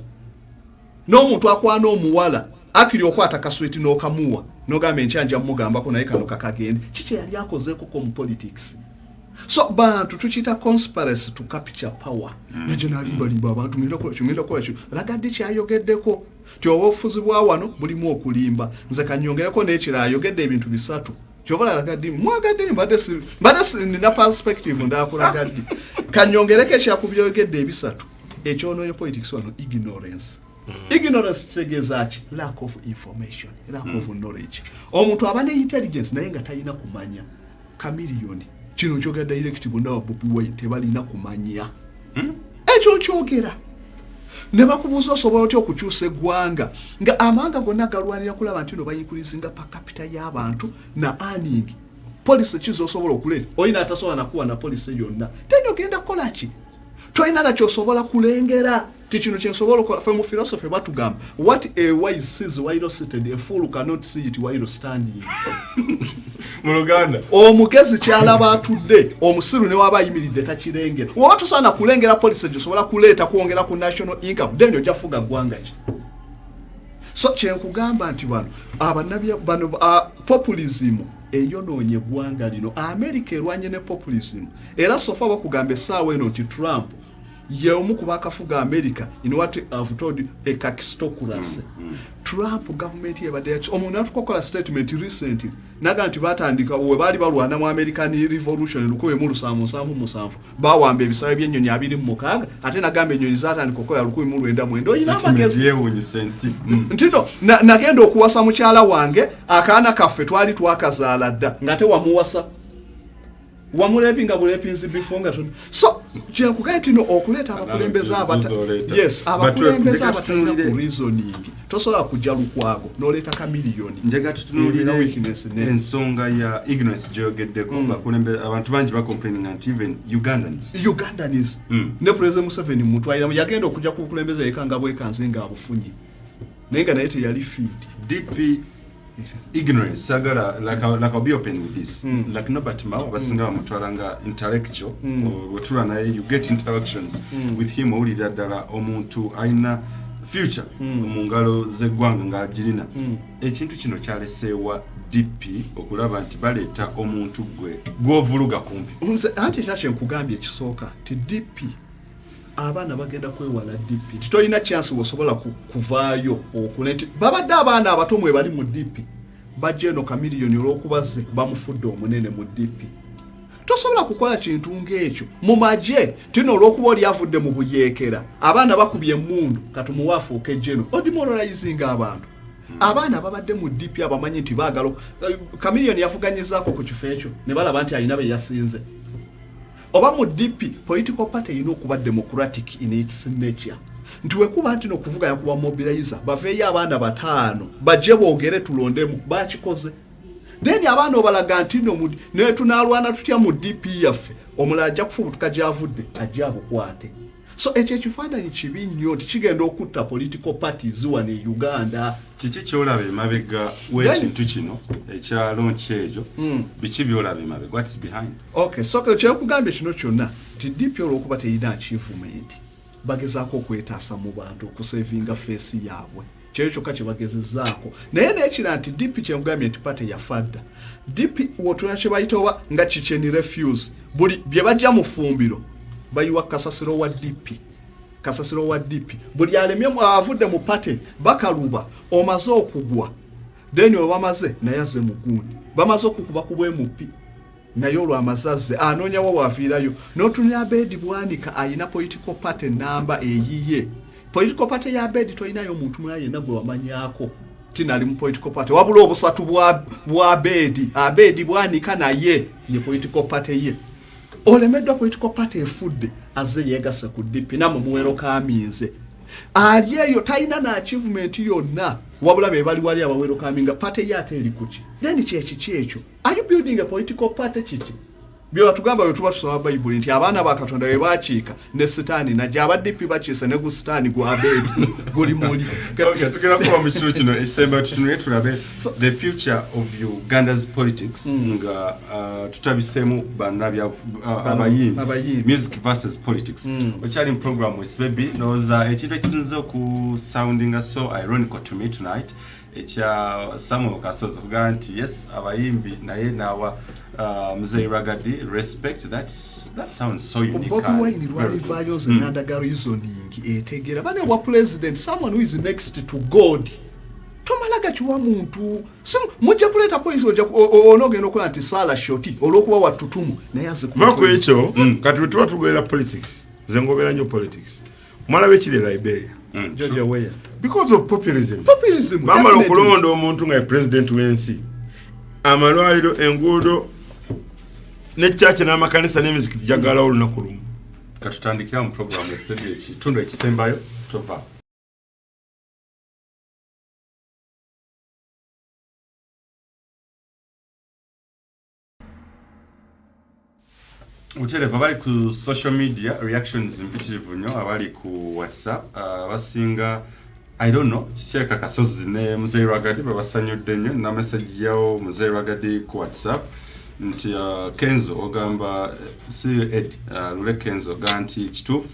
n'omuntu akwana omuwala akiri okwata kaswiti n'okamuwa nogambe nchanja mugamba ko naye kano kakagende kiche yali akozeeko ko mu politics So bantu tuchita conspiracy to capture power. Naje nalimba abantu ngenda kola kyo. Lagadde kyayogeddeko. Tyowofuzi bwa wano bulimu okulimba. Nze kanyongereko n'ekira ayogedde ebintu bisatu. Kyovala lagadde mwagadde mbadde nina perspective ndakulagadde. Kanyongereko ekyakubyogedde ebisatu. Ekyonoyo politics wano ignorance. Ignorance kitegeeza ki? Lack of information, lack of knowledge. Omuntu aba ne intelligence naye nga talina kumanya. Chameleon kino kyoga direct bunda wa Bobi Wine tebalina kumanya. Ekyo kyogera. Ne bakubuuza osobola otya okukyusa eggwanga nga amanga gonna galwanira kulaba nti no bayikurizinga pa capita y'abantu na earning. Police kizo osobola okuleeta. Oyina atasobola nakuwa na police yonna. Tenyogenda kukola ki? Toyina nakyo osobola kulengera. Tikino kyensobola okukola mu philosophy batugamba what a wise sees while seated, a fool cannot see it while standing.
Mu Luganda
omugezi kyalaba atudde omusiru ne waba ayimiridde takirengera. Woba tusaana kulengera police gyosobola kuleeta kwongera ku national income then ojja fuga ggwanga ki. So kyenkugamba nti bano populism eyonoonye eggwanga lino. America erwanye ne populism era sofa bakugamba essaawa eno nti Trump ye omu ku bakafuga America in what I've told you a kakistocracy. Trump government yebadde omuntu atukokola statement recently naga nti batandika we bali balwana mu American Revolution 1777 bawamba ebisawe by'ennyonyi 26 ate nagamba ennyonyi zatandika okukola 1909 oyina amagezi
yewunyisensi
ntino nagenda okuwasa mukyala wange akaana kaffe twali twakazaala dda ngate wamuwasa wamulepinga bulepinzi bifonga tuni. So kyenkugaye tino okuleta abakulembeze yes abakulembeze abatalina ku reasoning tosobola kujja lukwago n'oleta kamiliyoni.
Njega tutunulira ensonga ya ignorance gyogeddeko bakulembeze abantu bangi complaining anti even Ugandans ne President Museveni mutwalira yagenda okujja ku kulembeze ekanga bwekanze nga abufunyi naye nga naye teyali fit DP ignorance sagara like I'll be open with this like Norbert Mao basinga mutwalanga intellectual wotula naye you get interactions with him oli daddala omuntu aina future mu ngalo zeggwanga ng'agirina ekintu kino kyaleseewa DP okulaba nti baleeta omuntu gw'ovuluga kumpi.
Anti kyakye nkugambye ekisooka ti DP abaana bagenda kwewala DP titoyina chance wosobola kuvaayo okulenti babadde abaana abato mwe bali mu DP bajje no kamiliyoni olw'okubaze bamufudde omunene mu DP. Tosobola kukola kintu ng'ekyo mu magye tino olw'okuba oli avudde mu buyeekera abaana bakubye emmundu katumuwa afuuke jeno odemoralizing abantu. Abaana babadde mu DP abamanyi nti baagala kamiliyoni yavuganyizaako ku kifo ekyo ne balaba nti alina be yasinze. Oba mu DP political party yino okuba democratic in its nature. Nti wekuba nti n'okuvuga yakuba mobilizer baveeyo abaana bataano bajje boogere tulondemu bakikoze. Then abaana obalaga nti no ne tunalwana tutya mu DP yaffe omulala ajja kufubutuka gy'avudde ajja abukwate. So ekyo ekifaananyi kibi nnyo tikigenda okutta political parties wano e Uganda.
Kiki kyolaba emabega w'ekintu kino ekyalo nkyejo biki byolaba emabega what's behind?
Okay, so kyekugambye kino kyonna ti DP olw'okuba teyina achievement bagezaako okwetaasa mu bantu okusevinga face yaabwe kyeyo kyokka kye bagezezzaako naye n'ekira nti DP kyekugambye nti party yafadda DP wotuna kye bayita oba nga Kicheni refuse buli bye bajja mu ffumbiro bayiwa kasasiro wa DP buli alemye avudde mu party bakaluba omaze okugwa then obamaze naye aze mugundi bamaze okukuba kubwe mupi naye olw'amazaze anoonyawo waafiirayo n'otunira Abedi Bwanika ayina political party namba eyiye. Political party ya Abedi toyinayo omuntu mulala yenna gwe wamanyaako tinali mu political party wabula obusatu bwa Abedi Bwanika naye ye political party ye. Olemeddwa political party efudde aze yeegase ku DP namwe muwero kaminze ali eyo talina na achievement yonna wabula be bali wali abawero kaminga party yate eri kuki then kyekyo are you building a political party kiki byo batugamba byo tuba tusoma Bible nti abaana ba Katonda be bakiika ne Sitaani najja abaddipi bakiisa ne ku Sitaani gwa Abedi guli muli.
Okay, tugenda kuba mu kiru kino esemba tutunule tulabe the future of Uganda's politics nga tutabisemu bannabya abayimbi music versus politics okyali mu program with baby noza ekintu ekisinze ku sounding so ironical to me tonight ekya Samuel Kasozo kuga nti yes abayimbi naye nawa Mzee Ragadi, respect, that sounds so unique.
Bobi Wine lwalivaayo nze nandaga reasoning etegeera bane wa president, someone who is next to God. Tomalaga kiwa muntu mujja kuleta poiso onogenda okola nti sala shoti olwokuba watutumu naye aze
ku ekyo kati bwe tuba tugenda politics nze ngobera nnyo politics mwala bekiri Liberia
Georgia Weah
because of populism bamala okulonda omuntu nga president w'ensi amalwaliro enguudo ne church n'amakanisa n'emizikiti jagala olunaku lumu
katutandikira mu program esebye ekitundu ekisembayo tova. Uteleva abali ku social media reactions mpitirivu nnyo abali ku WhatsApp basinga I don't know kikyeka Kasozi ne Mzee Ragadi babasanyudde nnyo na message yawo Mzee Ragadi ku WhatsApp nti Kenzo ogamba si Ed Lule Kenzo ganti kituufu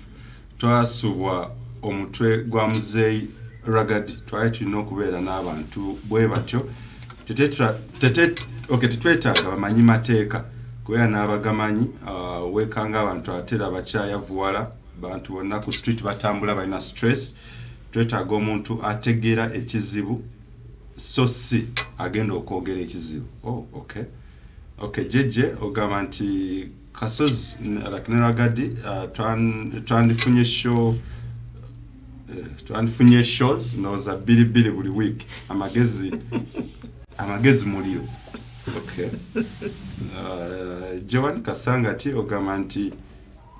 twasubwa omutwe gwa Mzee Ragadi twali tulina okubeera n'abantu bwe batyo tetwetaaga bamanyi mateeka kubera n'abagamanyi wekanga abantu atera bakyayavuwala bantu bonna ku street batambula balina stress twetaaga omuntu ategeera ekizibu so si agenda okwogera ekizibu. Okay jeje ogamba nti Kasozi ne Ragadi twandifunye shows noza bilibili buli week amagezi muliro. Okay. Joan Kasangati ogamba nti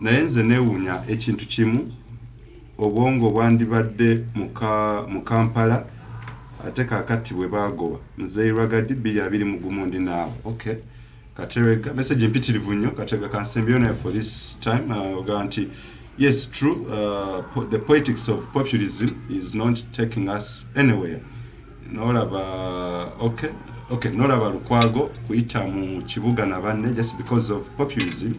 naye nze neewuunya ekintu kimu obwongo bwandibadde mu Kampala ate kaakati bwe baagoba Mzee Ragadi 2021 naawe. Okay. Katerega message mpitirivu nnyo Katerega kansembyo naye for this time ogamba nti yes true the politics of populism is not taking us anywhere. Nolaba Lukwago kuyita mu kibuga na banne just because of populism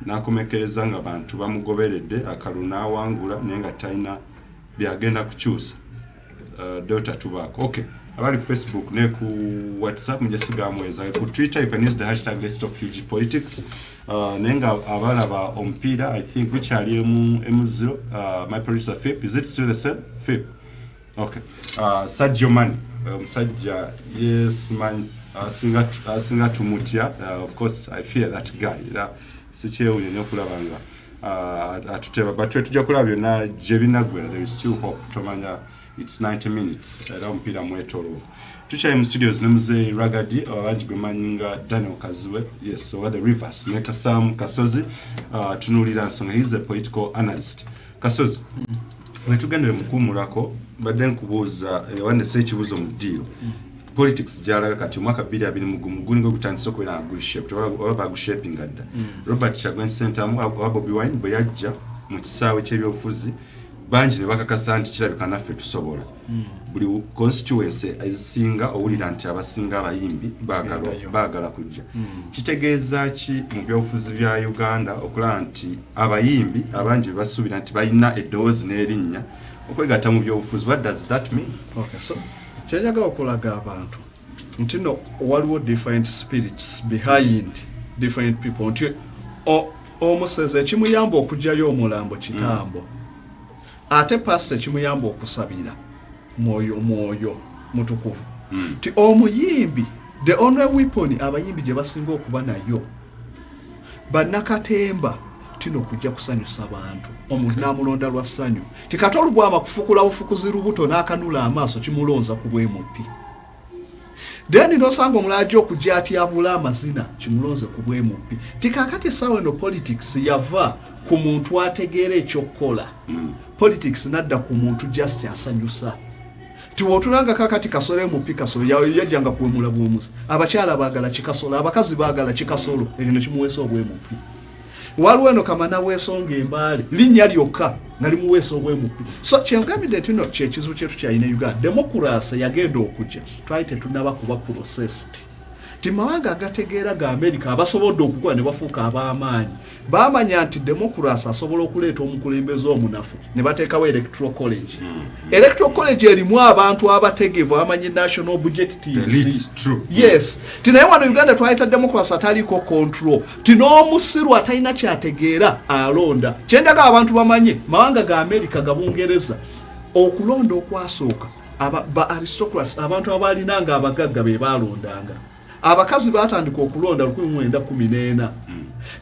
nakomekereza nga bantu bamugoberedde akaluna awangula naye nga talina byagenda kukyusa Dr. Tubako. Okay, abali ku Facebook ne ku WhatsApp mujasigamweza ku Twitter you can use the hashtag Let's Talk UG Politics. Nenga abalaba omupiira I think which are M0 my producer Phip, is it still the same Phip? Okay. Sadio Mane omusajja yes man asinga tumutya of course I fear that guy sikyewunya nnyo kulaba nga atuteba but tujja kulaba byonna gye binagwera there is still hope tomanya it's 90 minutes era omupiira mwetoloovu tukyali mu studios ne Mzee Ragadi abangi gwe manyi nga Daniel Kaziwe yes over the rivers ne Kasam Kasozi tunuulira nsonga he is a political analyst. Kasozi wetugendere mukuumulako badde nkubuuza wandese ekibuuzo mu ddiiro politics gyalaga kati omwaka 2021 gulinga gutandise okubeera nga gulishape oba bagushapinga dda. Robert Kyagulanyi Ssentamu owa Bobi Wine bwe yajja mu kisaawe ky'ebyobufuzi bangi ne bakakasa nti kirabika naffe tusobola buli constituency ezisinga owulira nti abasinga abayimbi baagala kujja. Kitegeeza ki mu byobufuzi bya Uganda okulaba nti abayimbi abangi be basuubira nti balina eddoboozi n'erinnya okwegatta mu byobufuzi? What does that mean?
Okay, so kyenjaga okulaga abantu nti no waliwo different spirits behind different people nti omuseze kimuyamba okugyayo omulambo kitambo ate pastor kimuyamba okusabira mwoyo mutukuvu ti omuyimbi the only weapon abayimbi gye basinga okuba nayo bannakatemba tino kujja kusanyusa abantu omuntu namulonda lwa ssanyu tikatolu bwama kufukula ofukuzi lubuto n'akanula amaaso kimulonza ku bwemupi then nosanga omulaji okujja atyabula amazina kimulonze ku bwemupi tikakati esawa eno politics yava ku muntu ategeera ekyokukola politics nadda ku muntu just asanyusa tiwotulanga kakati kasole mupi kasole yajjanga kuwemula bw'omusa abakyala baagala kikasolo abakazi baagala kikasolo ekyo nekimuweesa obwemupi waliwo eno kamana weesonga embaale linnya lyokka nga limuweesa obwemupi so kyenkambidde tino kyekizibu kyetu kyalina Uganda democracy yagenda okujja twali tetunaba kuba processed timawanga agategeera ga America abasobodde okukola ne bafuuka ab'amaanyi baamanya nti democracy asobola okuleeta omukulembeze omunafu ne bateekawo electoral college. Electoral college erimu abantu abategeevu abamanyi national objectives. Yes, tinaye wano Uganda twayita democracy ataliko control, tin'omusiru atalina kyategeera alonda. Kyenjaga abantu bamanye mawanga ga America gabungereza okulonda okwasooka ba aristocrats abantu abalinanga abagagga be balondanga. Abakazi batandika okulonda 1914.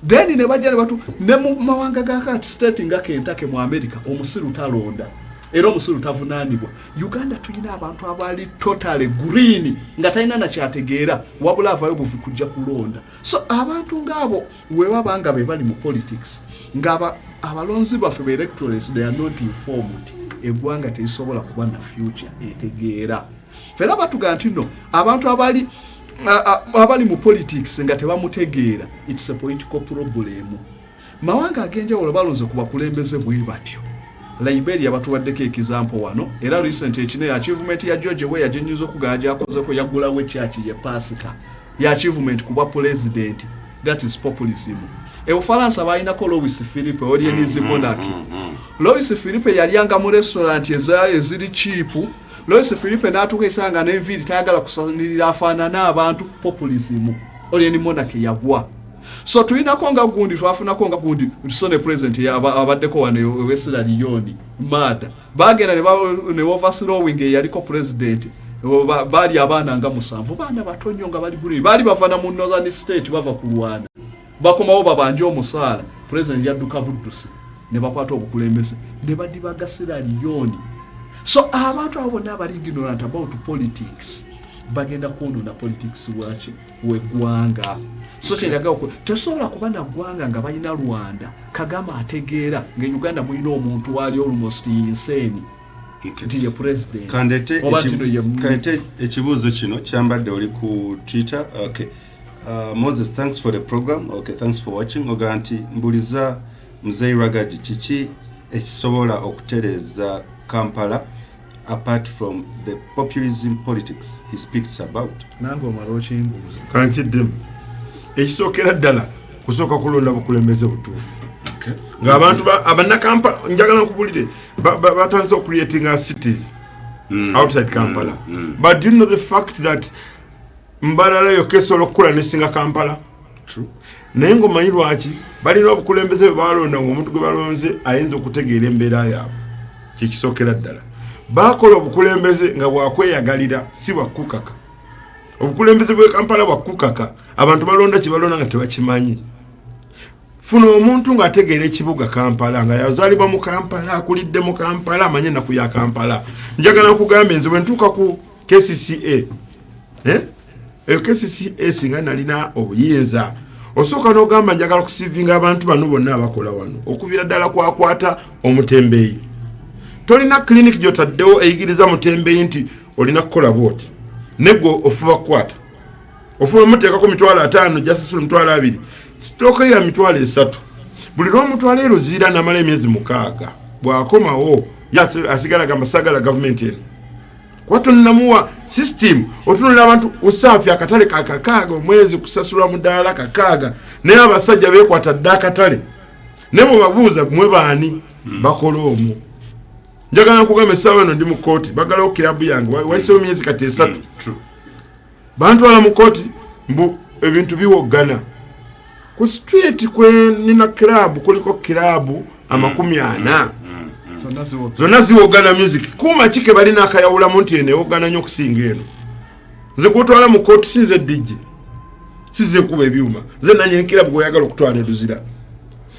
Then ne bajja ne batu ne mu mawanga ga kati state nga Kentucky mu America omusiru talonda. Era omusiru tavunaanibwa. Uganda tulina abantu abali totally green nga talina na kyategeera wabula avayo buvi kujja kulonda. So abantu ngabo we babanga be bali mu politics ngaba abalonzi baffe be electorates they are not informed. Eggwanga terisobola kuba na future etegeera. Fera batuga nti no abantu abali mu politics nga tebamutegeera, it's a political problem. Mawanga agenjawulo balonze ku bakulembeze bwe batyo. Liberia batuwaddeko example wano era recent ekine achievement ya George Weah yajenyizo kugaja akozeko yagulawo church ye pastor ya achievement kuba president. That is populism. Ufaransa bayinako Louis Philippe Olienizi monarchy. Louis Philippe yalianga mu restaurant eziri cheap. Louis Philippe natuka isanga n'enviri tayagala kusanirira afaanana abantu populism. Olieni monarchy yagwa. So tuina konga gundi twafuna konga gundi tusone president ya abaddeko wane Wesela Liyoni mada bagera ne overthrowing yaliko president bali abana nga musanvu bana batonyo nga bali guri bali bafana mu northern state bava kulwana bakomawo babanje omusala president yadduka buddusi ne bakwata obukulembeze ne badibagasira Liyoni. So abantu abo nabali ignorant about politics bagenda kuonona politics wachi wegwanga. So kyendaga tesobola kuba na ggwanga nga balina Rwanda Kagama ategeera nga Uganda mulina omuntu wali almost insane nti ye president.
Kandete ekibuuzo kino kyambadde oli ku Twitter. Okay. Moses, thanks for the program. Okay, thanks for watching. Oga nti mbuliza Mzee Ragadi kiki ekisobola okutereza Kampala apart from the populism politics he speaks about.
Nango marochi mbuzi
kankiddemu ekisookera ddala kusooka kulonda bukulembeze butuufu. Ng'abantu abanna Kampala njagala nkubulire batandise creating cities outside Kampala. But do you know the fact that Mbarara yokesobola okukola nesinga Kampala?
True.
Naye ng'omanyi lwaki balina obukulembeze bwe balonda ng'omuntu gwe balonze ayinza okutegeera embeera yaabwe. Kyekisookera ddala bakola obukulembeze nga bwakweyagalira si bwakukaka. Obukulembeze bwe Kampala bwakukaka abantu balonda kibalonda nga tebakimanyi. Funa omuntu nga ategeera ekibuga Kampala nga yazalibwa mu Kampala akulidde mu Kampala amanye ennaku ya Kampala. Njagala nkugamba nze bwe ntuuka ku KCCA KCCA singa nalina obuyinza osooka n'ogamba njagala kusivinga abantu bano bonna abakola wano okubira ddala kwakwata omutembeeyi. Tolina clinic gy'otaddewo eyigiriza mutembeeyi nti olina kukola bwoti nego ofuba kwata ofuba muteekako mitwalo 5 jasasula mitwalo 2 sitooka ya mitwalo 3 buli lw'omutwalo eruziira namala emyezi 6 bw'akomawo asigala gamba sagala gavumenti eno kwato namuwa system otunulira abantu usaafi akatale kakakaaga omwezi kusasula mudaala kakaaga naye abasajja beekwata dda akatale ne bwe babuuza mwe baani bakola omwo. Njagala nkugamba essaawa eno ndi mu kooti bagalawo kirabu yange wayiseewo myezi kati 3. Bantwala mu kooti mbu ebintu biwoggana ku street kwe nina kirabu kuliko kirabu 40 zonna ziwoggana music kuuma kike balina akayawulamu nti eno ewoggana nnyo okusinga eno. Nze kutwala mu kooti sinze DJ sinze kuba ebyuma nze nanyini kirabu gweyagala okutwala eduzira.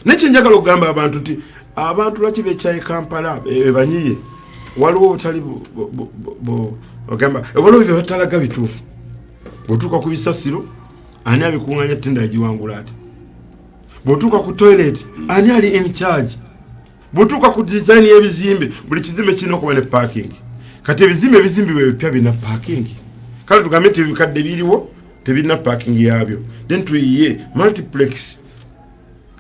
Nekyenjagala okugamba abantu nti abantu lwaki bekyaye Kampala banyiye waliwo otali ogamba waliwo byo talaga bituufu. Bw'otuuka ku bisasiro ani abikuŋŋaanya tenda yagiwangula ati. Bw'otuuka ku toilet ani ali in charge. Bw'otuuka ku design y'ebizimbe buli kizimbe kirina okuba ne parking. Kati ebizimbe ebizimbibwa ebipya birina parking. Kale tugambe nti ebikadde biriwo tebirina parking yaabyo. Then tuyiye multiplex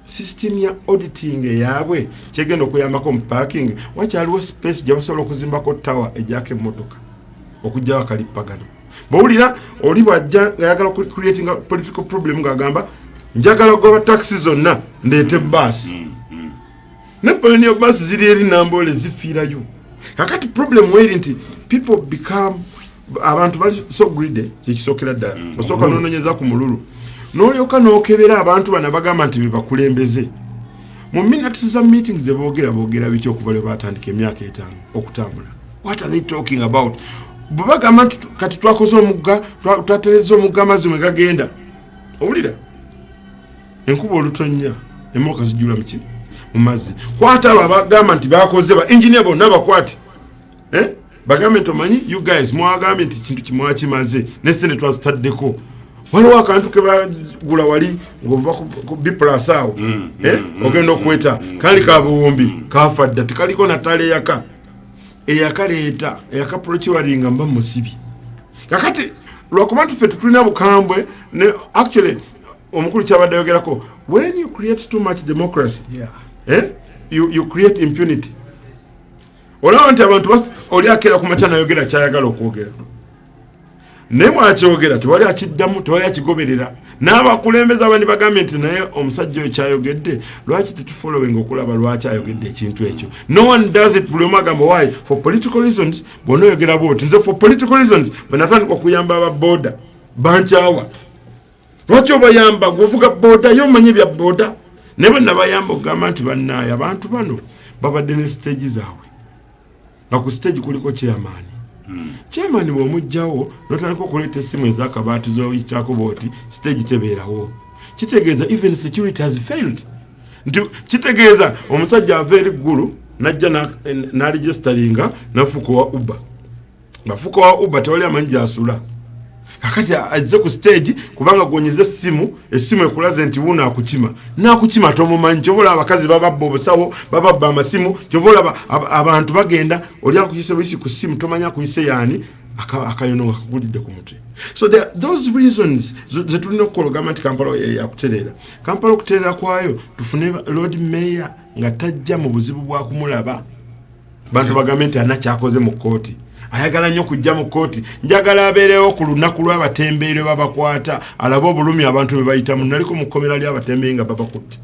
system ya auditing yaabwe kyegenda okuyambako mu parking wakyaliwo space gye basobola okuzimbako tower ejyako emmotoka okujjawo akalipagano. bawulira oli bwajja ngayagala creating a political problem ng'agamba njagala goba taxi zonna ndeete baasi ne pioneer baasi ziri eri Namboole zifiirayo kakati problem weri nti people become abantu bali so greedy kikisookera ddala osooka noononyeza ku mululu n'olyoka n'okebera abantu bano bagamba nti bebakulembeze mu minutes za meetings ze boogera biki okuva lwe baatandika emyaka 5 okutambula. What are they talking about? Bwe bagamba nti kati twakoze omugga twatereza omugga amazzi mwe gagenda owulira enkuba olutonnya emmotoka zijjula mu mazzi kwata abo abagamba nti bakoze ba engineer bonna bakwate bagambe nti omanyi you guys mwagambye nti kintu kimwakimaze nesente twazitaddeko waliwo akantu ke bagula wali ng'ova ku B+ awo ogenda okweta kali ka buwumbi kafa dda tekaliko natale eyakaleeta eyakaprochiwaringa mba musibi kakati lwakuba nti ffe tetulina bukambwe ne actually omukulu kyabadde ayogerako when you create too much democracy you create impunity olaba nti abantu oli akeera ku makya nayogera kyayagala okwogera naye mwakyogera tewali akiddamu tewali akigoberera n'abakulembeza abandi bagambye nti naye omusajja oyo kyayogedde lwaki tetufollowing okulaba lwaki ayogedde ekintu ekyo. No one does it. Buli omu agamba why for political reasons bonna oyogera bwoti nze for political reasons bwe natandika okuyamba ababooda bankyawa lwaki obayamba gwovuga booda yo omanyi bya booda naye bwe nabayamba okugamba nti bannaayo abantu bano babadde ne stage zaabwe nga ku stage kuliko chairman chairman bw'omugjawo n'otandika okuleeta essimu ez'akabaati zoyitako booti stage tebeerawo kitegeeza even security has failed nti kitegeeza omusajja ava eri ggulu najja n'aregisteringa nafuko wa uber nafuko wa uber tewali amanyi gy'asula kakati azze ku stage kubanga gwonyeze essimu ekulaze nti wuno akukima tomumanyi kyobola abakazi bababba obusawo bababba amasimu kyobola abantu bagenda oli akuyise buyisi ku ssimu tomanya akuyise yaani akayono nga kakugulidde ku mutwe. So those reasons zetulina okukologama nti Kampala yakutereera Kampala okutereera kwayo tufune road mayor nga tajja mu buzibu bwa kumulaba bantu bagambe nti anakyakoze mu kooti ayagala nnyo kujja mu kooti njagala abeerewo ku lunaku lw'abatembeere babakwata alabe obulumi abantu be bayitamu naliko mu kkomera ly'abatembeere nga babakutte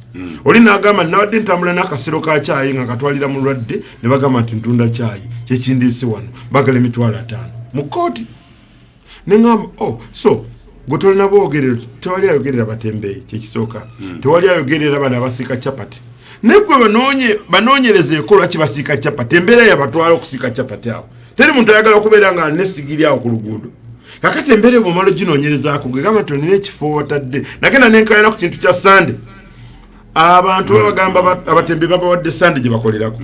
oli n'agamba nabadde ntambula n'akasero ka caayi nga katwalira mulwadde ne bagamba nti ntunda caayi kyekindiisi wano bagala emitwalo 5 mu kooti ne ngamba so gwe tolina boogerero tewali ayogerera batembeeyi kyekisooka tewali ayogerera bano abasiika capati naye gwe banoonyerezeeko lwaki basiika capati embeera yabatwala okusiika capati awo teri muntu ayagala okubeera nga nesigiri awo ku luguudo kakati embeera bwomala ginoonyerezaako gwe gamba tonina ekifo watadde nagenda nenkayana ku kintu kya sande abantu babagamba abatembe babawadde sande gye bakolerako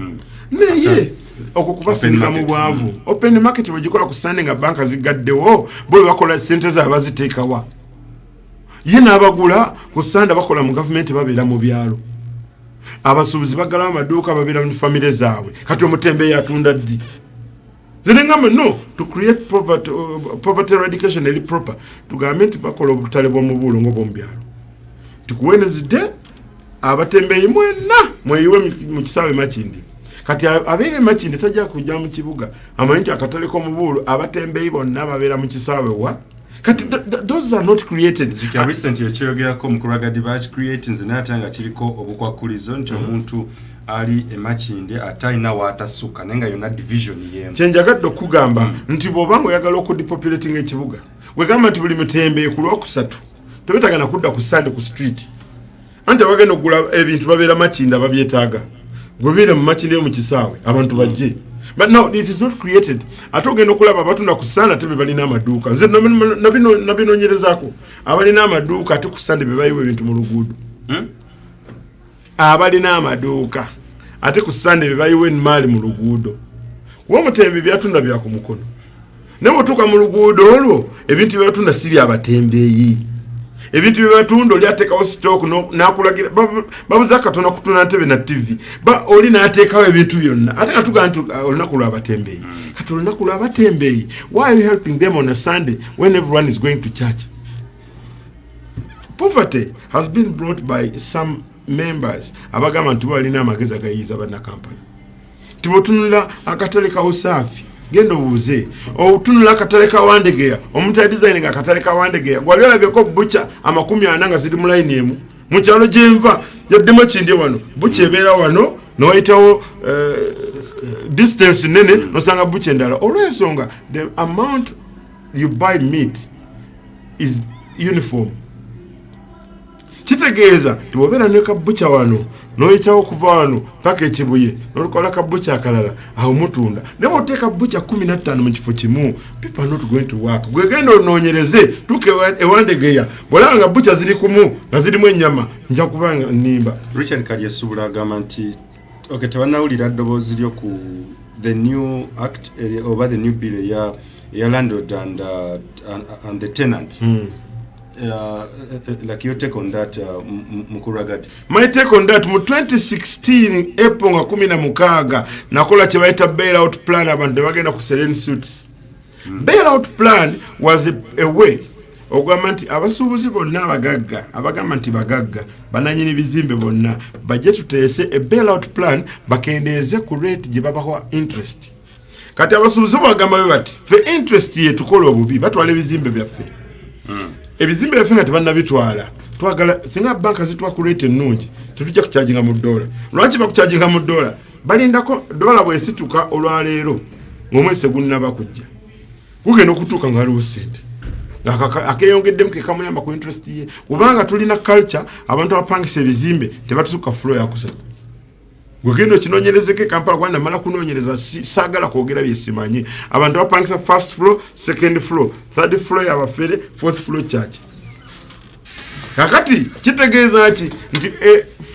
naye okwo kubasindika mu bwavu open market bwegikola ku sande nga banka zigaddewo bwe bakola sente zaabwe baziteekawa ye n'abagula ku sande bakola mu gavumenti babeera mu byalo abasuubuzi bagala amaduuka babeera mu famire zaabwe kati omutembe yatunda ddi zinengamba no to create poverty eradication eri proper tugambe nti bakola obutale bw'omubuulo ng'obwomubyalo ti Wednesday abatembeeyi mwenna mweyiwe mu kisaawe Makindi kati abeere Makindi tajja kujja mu kibuga amanyi nti akatale k'omubuulo abatembeeyi bonna babeera mu kisaawe wa kati those are not created.
Recently ekyogerako mukulagadi baki create nze naye nga kiriko obukwakulizo nti omuntu ali Makindi atalina waatasuka naye nga yonna division y'emu
kyenjagadde okugamba nti bw'obanga oyagala okudepopulating ekibuga wegamba nti buli mutembe ku lwokusatu tebetagana kudda ku sande ku street anti abagenda okugula ebintu babeera Makindi ababyetaaga gwe biire mu Makindi mu kisaawe abantu bajje but now it is not created ate ogenda okulaba abatunda ku sande ate be balina amaduuka nze nabinoonyerezaako abalina amaduuka ate ku sande be bayiwa ebintu mu luguudo abalina amaduuka ate ku sande be bayiwa emaali mu luguudo w'omutembe byatunda bya ku mukono naye bw'otuuka mu luguudo olwo ebintu bye batunda si byabatembeeyi ebintu bye batunda oli ateekawo stock n'akulagira babuze akatono kutunda ntebe na TV oli n'ateekawo ebintu byonna ate nga tugamba nti olunaku lw'abatembeeyi kati olunaku lw'abatembeeyi why are you helping them on a Sunday when everyone is going to church? Poverty has been brought by some members abagamba nti balina amagezi agayiiza bannakampala tibotunula akatale ka usaafi genda obuuze otunula akatale ka Wandegeya omuntu ya designing akatale ka Wandegeya gwali olabyeko bucha 40 nga ziri mu line emu mu kyalo gyenva yaddemu kindi wano bucha ebeera wano noyitawo distance nene nosanga bucha endala olw'ensonga the amount you buy meat is uniform. Kitegeeza tiwobeera ne kabucha wano noyitawo kuva wano paka Ekibuye nolukola kabucha akalala awo mutunda naye oteeka bucha 15 mu kifo kimu people are not going to work gwegenda onoonyereze tuke Wandegeya bwolanga bucha ziri kumu nga zirimu ennyama nja kubanga nnimba.
Richard Kalyesuubula agamba nti okay tebanawulira ddoboozi lyo ku the new act oba the new bill ya landlord and the tenant. Like your take on that, Mukuragati?
My take on that, mu 2016 April nga 16 nakola kye bayita bailout plan abantu bagenda ku Serene Suits. Bailout plan was a way ogamba nti abasuubuzi bonna abagagga abagamba nti bagagga bananyini bizimbe bonna bajje tuteese a bailout plan bakendeeze ku rate gye babaho interest. Kati abasuubuzi bagamba bati fe interest ye tukola obubi batwala ebizimbe byaffe. Ebizimbe byaffe nga tebannabitwala twagala singa banka zitwa ku rate ennungi tetujja kucharginga mu $. Lwaki bakucharginga mu $? Balindako dola bwesituka olwaleero ng'omwezi tegunnaba kujja kugenda okutuuka nga waliwo ssente akeyongeddemu kekamuyamba ku interest ye kubanga tulina culture abantu abapangisa ebizimbe tebatusuka floor yakusatu gwegenda okinoonyerezeko Kampala gwanda mala kunoonyereza saagala kwogera byesimanyi abantu abapangisa first floor second floor third floor yabafere fourth floor church kakati kitegeeza ki nti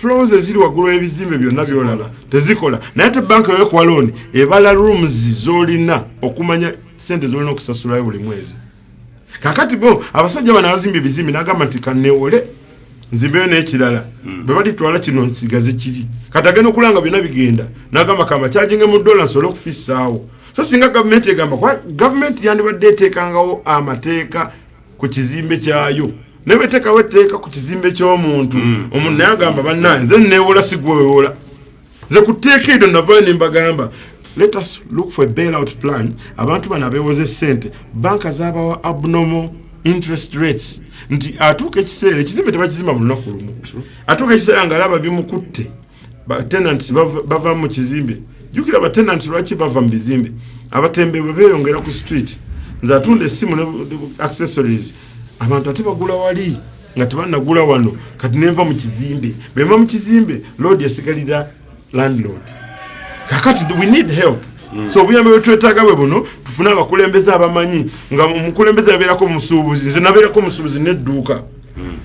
floors eziri waggulu ebizimbe byonna byolaba tezikola naye te banka yokuwa loan ebala rooms z'olina okumanya sente z'olina okusasulayo buli mwezi. Kakati bo abasajja bana bazimba ebizimbe n'agamba nti kanneewole nzimbeyo n'ekirala bwe balitwala kino nsigaze kiri kati agenda okulanga byonna bigenda n'agamba kamba charging mu $, nsobole okufissaawo. So singa gavumenti egamba kwa gavumenti yandibadde eteekangawo amateeka ku kizimbe kyayo naye beteekawo etteeka ku kizimbe ky'omuntu omuntu naye agamba bannange nze nneewola sigwewola nze ku tteeka eryo navayo ne mbagamba let us look for a bailout plan. Abantu bana bewoze sente banka zabawa abnormal interest rates nti atuuka ekiseera ekizimbe tebakizimba mu lunaku lumu atuuka ekiseera nga alaba bimukutte tenants bava mu kizimbe jukira tenants lwaki bava mu bizimbe abatembe bwe beeyongera ku street nze atunda essimu ne accessories abantu ate bagula wali nga tebannagula wano kati nenva mu kizimbe bemba mu kizimbe load yasigalira landlord. Kakati we need help. So buyambe bwetwetaaga bwe buno tufune abakulembeze abamanyi nga omukulembeze abeerako musuubuzi nze nabeerako musuubuzi n'edduuka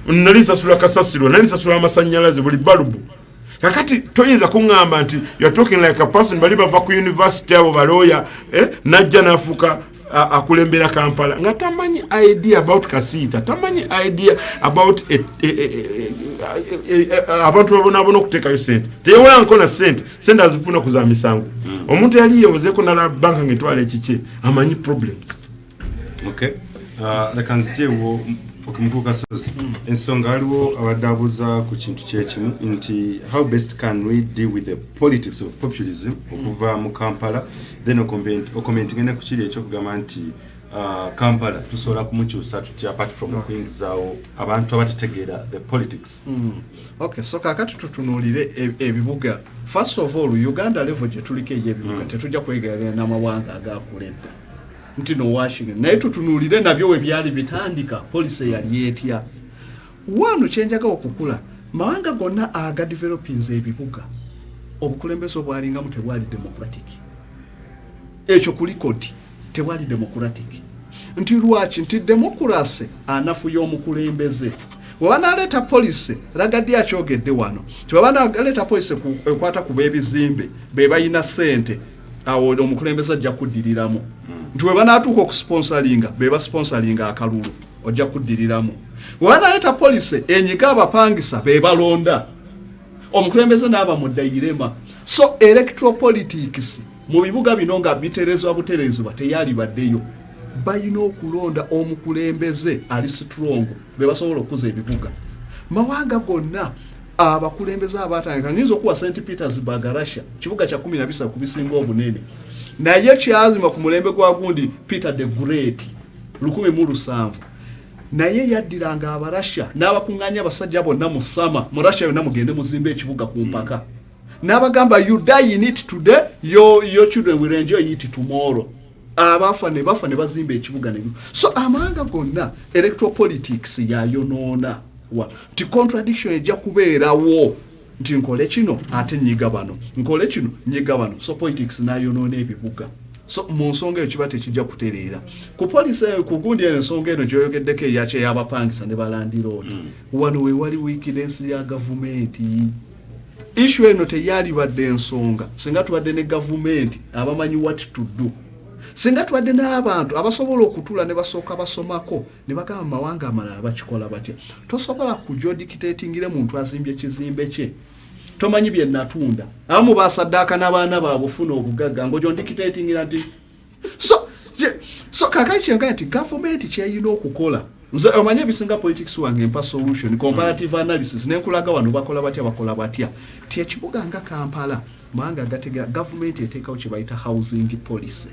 nali nsasula kasasiro nali nsasula amasannyalaze buli balubu. Kakati toyinza kuŋŋamba nti you are talking like a person bali bava ku university abo balooya najja n'afuuka akulembera Kampala nga tamanyi idea about Kasiita tamanyi idea about abantu babona okuteekayo sente teyewola nkona sente azifuna kuza misango omuntu yali yewozeeko nala banka ng'etwala ekikye amanyi problems.
Okay, leka nziteewo okumukukasozi ensonga waliwo abadde abuuza ku kintu kyekimu nti how best can we deal with the politics of populism okuva mu Kampala then okomentingene ku kiri ekyokugamba nti Kampala tusobola kumukyusa tutya apart from okuyingizaawo abantu abatetegeera the politics.
Okay, so kakati tutunuulire ebibuga. First of all, Uganda level gye tuliko eby'ebibuga tetujja kwegeranya n'amawanga agakulemba nti no Washington naye tutunuulire nabyo we byali bitandika policy yali etya. Wano kyenjaga okukula mawanga gonna aga developinze ebibuga obukulembeze obwalingamu tebwali democratic ekyo kuli koti tebwali democratic nti lwaki nti democracy anafu y'omukulembeze wanaleta police ragadi akyogedde wano tiwanaleta police ekwata ku b'ebizimbe be bayina sente awo omukulembeze ajja kuddiriramu nti we banatuuka okusponsoringa be basponsoringa akalulu ojja kuddiriramu wanaleta police enyiga abapangisa be balonda omukulembeze n'aba mu dayirema. So electoral politics mu bibuga bino nga biterezwa buterezwa teyali baddeyo bayina okulonda omukulembeze ali strong be basobola okuza ebibuga. Mawanga gonna abakulembeze abatandika nyinza okuwa St. Petersburg Russia kibuga kya 12 ku bisinga obunene naye kyazima ku mulembe gwa gundi Peter the Great 1700 naye yaddiranga abarasha n'abakuŋŋaanya abasajja bonna mu sama mu Russia yonna mugende muzimbe ekibuga ku mpaka n'abagamba you die in it today your children will enjoy it tomorrow abafa ne bazimba ekibuga ne so amanga gonna electoral politics yayonoona ti contradiction ejja kubeerawo nti nkole kino ate nyiga bano nkole kino nyiga bano so politics nayonoona ebibuga so mu nsonga eyo kiba tekijja kutereera ku police ku gundi ensonga eno gyoyogeddeko eyakye y'abapangisa ne balandiroodi wano we wali weakness ya gavumenti issue eno teyalibadde ensonga singa tubadde ne gavumenti abamanyi what to do singa tubadde n'abantu abasobola okutula ne basooka basomako ne bagamba mawanga amalala bakikola batya tosobola kujodictatingire muntu azimbye ekizimbe kye tomanyi bye natunda abamu basaddaaka n'abaana baabwe ofuna obugagga ng'ojodictatingira nti so kakakyenga nti gavumenti kyeyina okukola nze omanye ebisinga politics wange mpa solution comparative analysis nenkulaga wano bakola batya ti ekibuga nga Kampala mawanga gategera gavumenti eteekawo kye bayita housing policy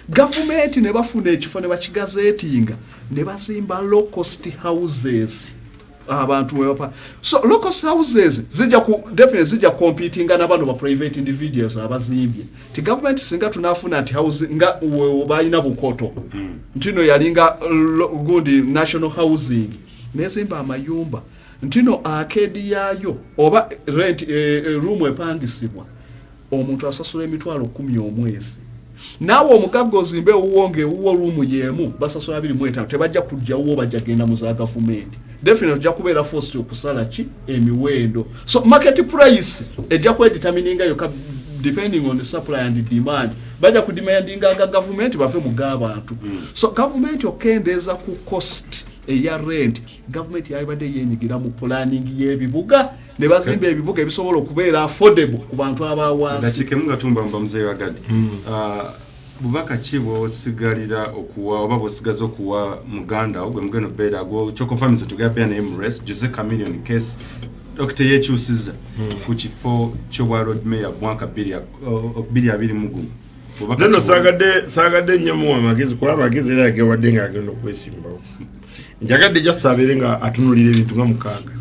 gavumenti ne bafuna ekifo ne bakigazeetinga ne bazimba low cost houses abantu mwepapa so low cost houses definitely competing na bano ba private individuals abazimbye ti government singa tunafuna ati housing nga bayina bukoto ntino yalinga gundi national housing nezimba amayumba ntino arcade yayo oba rent room epangisibwa omuntu asasula emitwalo 10 omwezi nawo omugagga ozimbe uwonge uwo rumu yemu basasula 25 tebajja kujja uwo bajja genda mu za government definitely ojja kubeera forced okusala ki emiwendo so market price ejja kwedetermininga yoka depending on the supply and demand bajja kudemandinga aga government bafe mu g'abantu so government okendeza ku cost eya rent government yalibadde yenyigira mu planning y'ebibuga ne bazimba ebibuga ebisobola okubeera affordable ku bantu abawansi
ndakike mungatumba mba mzee wa gadi bubaka kibo osigalira okuwa oba bosigaza okuwa muganda ogwe mugeno beda go choko family tugabe na MRS Jose Chameleon case Dr. Yechusiza ku kifo kyo road mayor mwaka 2020 mugumu
nano sagade nyamu amagezi kwa abagezi era yake wadenga agendo kwesimba njagadde just aberenga atunulire ebintu nga mukaga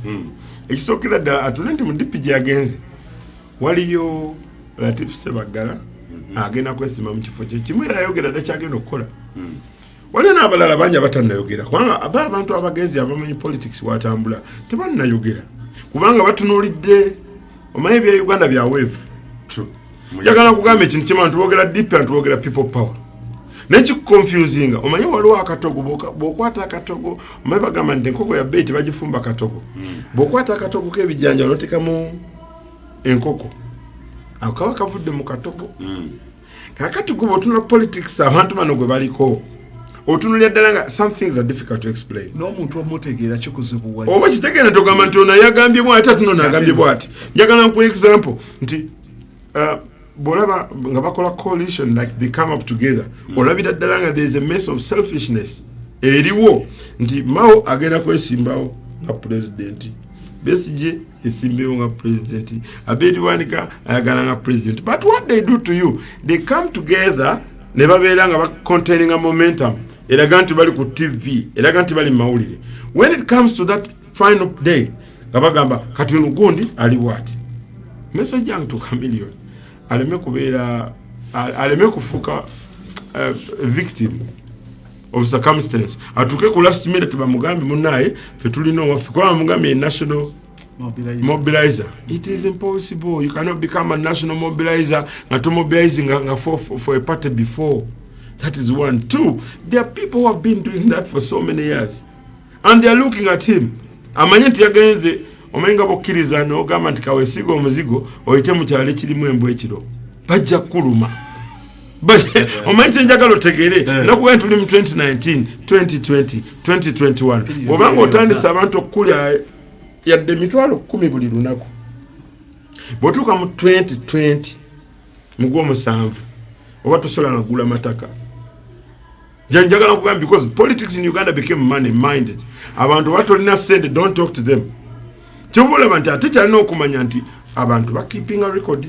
ekisokera ddala atulende mu DPG agenze waliyo Latif Sebagala agenda kwesima mu kifo kye kimwe era yogera dakyagenda okukola waliyo n'abalala bangi abatannayogera kubanga abantu abagenzi abamanyi politics watambula tebannayogera kubanga batunulidde omanyi bya Uganda bya wave njagala kugamba ekintu ky'abantu boogera deep and boogera people power nechi confusing omanyi waliwo akatogo bokwata akatogo omanyi bagamba nti enkoko ya bait bagifumba akatogo bokwata akatogo k'ebijjanja n'otekamu enkoko akawa kavudde mu katogo kakati kuba otuna politics abantu bano gwe baliko otunulya ddala nga some things are difficult to explain
n'omuntu omutegeera kikuzibu wali
oba kitegeera togamba nti ono yagambye bw'ati ate ono agambye bw'ati njagala nkuwa example nti bolaba nga bakola coalition like they come up together olabira ddala nga there is a mess of selfishness eriwo nti Mao agenda kwesimbawo nga president Besigye esimbewo nga president Abedi Wanika ayagala nga president but what they do to you they come together ne babeera nga containing a momentum eraga nti bali ku TV eraga nti bali mawulire when it comes to that final day nga bagamba kati ono gundi ali wati message yange to Chameleon aleme kufuka victim of circumstance atuke ku last minute bamugambi munaye fe tulina wafi kwa mugambi national mobilizer it is impossible you cannot become a national mobilizer not mobilizing for a party before that is one two there are people who have been doing that for so many years and they are looking at him amanyenti yagenze omenga bokkiriza n'ogamba nti kawesiga omuzigo oyite mu kyalo kirimu embwa ekiro bajja kuluma omanyi njagala otegere nakuba tuli mu 2019 2020 2021 obanga otandisa abantu okukulya yadde emitwalo 10 buli lunaku bw'otuuka mu 2020 mu gw'omusanvu oba tosobola nagula mataka njagala nkugamba because politics in Uganda became money minded abantu batolina sente don't talk to them kyobulaba nti ate kyalina okumanya nti abantu bakeeping a record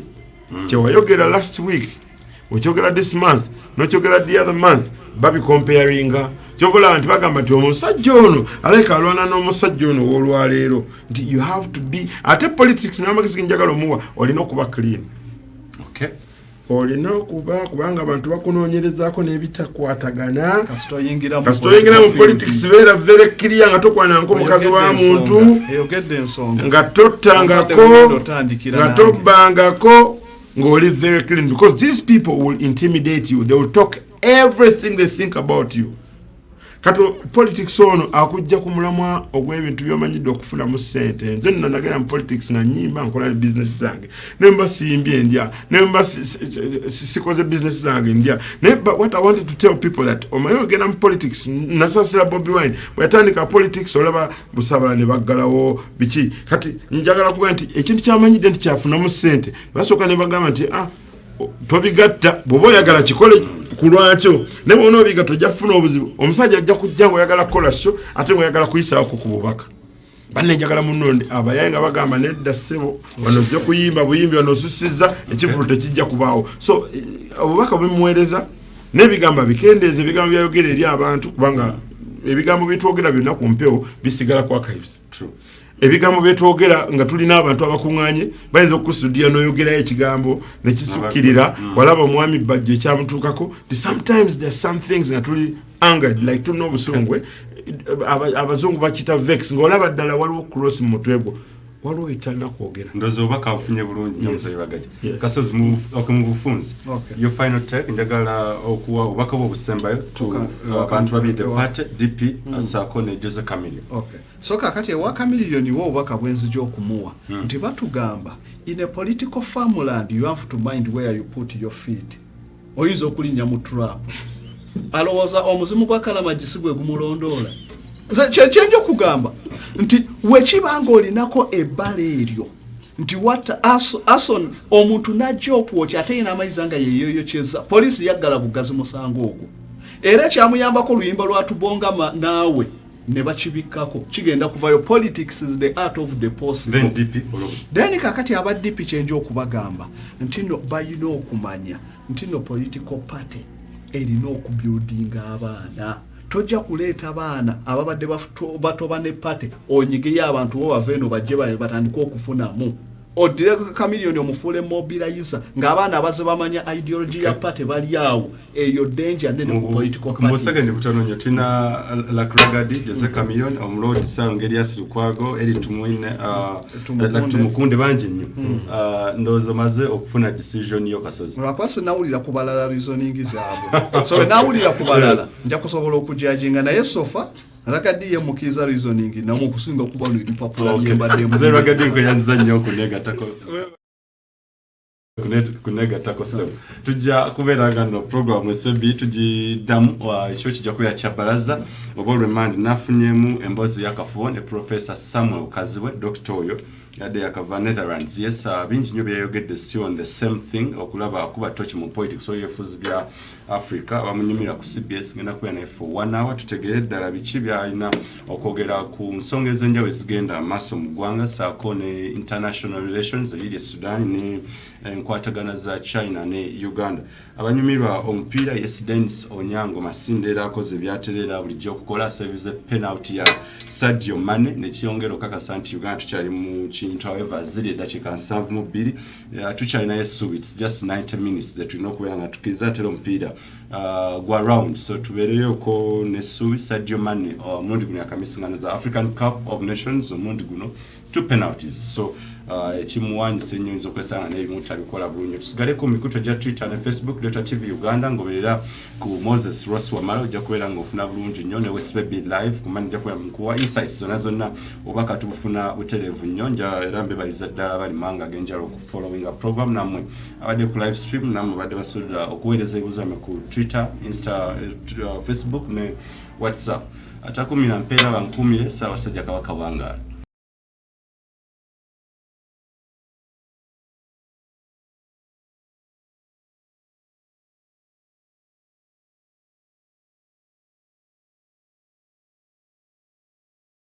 kyewayogera last week okyogera this month nokyogera the other month babi comparinga kyovola nti bagamba nti omusajja ono aleka alwana n'omusajja ono w'olwaleero nti you have to be ate politics n'amagezi njagala omuwa olina okuba clean.
Okay.
Olina okuba kubanga abantu bakunoonyerezaako n'ebitakwatagana
kasita oyingira
mu politics beera very clear nga tokwananko mukazi wa muntu
eyogedde ensonga
nga tottangako nga tobbangako ng'oli very clean because these people will intimidate you. They will talk everything they think about you. Kato politics ono akujja ku mulamwa ogw'ebintu by'omanyidde okufunamu ssente. Nze nno nagenda mu politics nga nnyimba nkola business zange ne mba simbye ndya ne mba sikoze business zange ndya naye what I wanted to tell people that omanyi ogenda mu politics nasasira Bobi Wine bweyatandika politics olaba Busabala ne baggalawo biki kati njagala kuga nti ekintu kyamanyidde nti kyafunamu ssente basooka ne bagamba nti tobigatta bw'oba oyagala kikole kulwakyo ne bw'ona obiga tojja kufuna obuzibu omusajja ajja kujja ng'oyagala kukola kyo ate ng'oyagala kuyisaako ku bubaka banne njagala muno abayaye nga bagamba nedda ssebo wano ojja kuyimba buyimbi wano osusizza ekivulu tekijja kubaawo so obubaka bwemuweereza n'ebigambo bikendeeze ebigambo byayogera eri abantu kubanga ebigambo byetwogera byonna ku mpewo bisigala ku archives. Ebigambo byetwogera nga tulina abantu abakuŋŋaanye bayinza okustudia n'oyogerayo ekigambo ne kisukkirira walaba omwami bajjo ekyamutuukako sometimes there are some things nga tuli angered like tulina obusungwe abazungu bakita vex ng'olaba ddala waliwo cross mu mutwe gwo waliwo ekyalina kwogera
ndoza obubaka bufunye bulungi nyomusayi bagaji kasozi mu bufunzi your final take njagala okuwa obubaka bw'obusembayo abantu babiri the party DP saako ne Jose Chameleone.
So kakati ewa Chameleone wo obubaka bwenzija okumuwa nti batugamba in a political farmland you have to mind where you put your feet. Oyinza okulinnya mu trap alowooza omuzimu gwa Kalamagisi gwe gumulondoola kyenjo kugamba nti wekibanga olinako ebbala eryo nti ason omuntu najja okwokya ate yina amaizi nga yeyoyokyeza poliisi yaggala bugazi musango ogwo era kyamuyambako oluyimba lwatubonga naawe ne bakibikkako kigenda kuvayo. Politics is the art of the possible. Then kakati aba DP kyenjo okubagamba nti no bayina okumanya nti no political party erina okubuildinga abaana tojja kuleeta baana ababadde batoba ne party onyigeyo abantu bo bave eno bajje batandika okufunamu odire Chameleone omufuule mobilizer ng'abaana abaze bamanya ideology ya party bali awo eyo danger nene ku political party.
Musagende butanonyo tuna Lakragadi Jose Chameleone omulodi Salongerias Lukwago eri tumwine tumukunde banji nnyo ndozo maze okufuna decision yo kasozi
lwakwasi nawulira kubalala reasoning zaabwe so nawulira kubalala nja kusobola okujajinga naye sofa Rakadi ye mukiza reasoning na mu kusinga kuba no ipapula yembadde mu
zero Rakadi ko yanza nnyo kunega tako so tujja kuberanga no program SB tujidamu wa ekyo kijja kuya kyabalaza obo remand nafunyemu embozi yakafone Professor Samuel Kaziwe Dr. oyo yade yakava Netherlands yes bingi nyo byayogedde still on the same thing okulaba kuba touch mu politics so yefuzi bya Africa bamunyumira ku CBS ngena kuya na for 1 hour tutegere ddala biki byalina okwogera ku nsonga ezenjawe zigenda amaso mu ggwanga saako ne international relations eri Sudan ne enkwatagana za China ne Uganda. Abanyumirwa omupiira yes Dennis Onyango Masinde era akoze byaterera bulijjo okukola service penalty ya Sadio Mane ne kyongero kakasa nti Uganda tukyali mu kintu however zili dakika 72 tukyali na yesu it's just 90 minutes that we know kubeera nga tukiza tero omupiira gwa round so tubereyo ko ne Sadio Mane omundi guno yakamisingana za African Cup of Nations omundi guno 2 penalties so ekimuwanyise nnyo ezokwesanga n'ebimuntu abikola bulungi tusigale ku mikuto gya Twitter ne Facebook Dota TV Uganda ngoberera ku Moses Ross Wamala ojja kubeera ng'ofuna bulungi nnyo ne Westbaby live kumanya ojja kuwa insights zonna obaka tubufuna butereevu nnyo nja era mbebaliza ddala bali manga agenjala okufollowing a program namwe abadde ku live stream namwe badde basobola okuweereza ebibuzo ku Twitter Insta Facebook ne WhatsApp atakumi na mpera bankumire sawa sajja kabaka wanga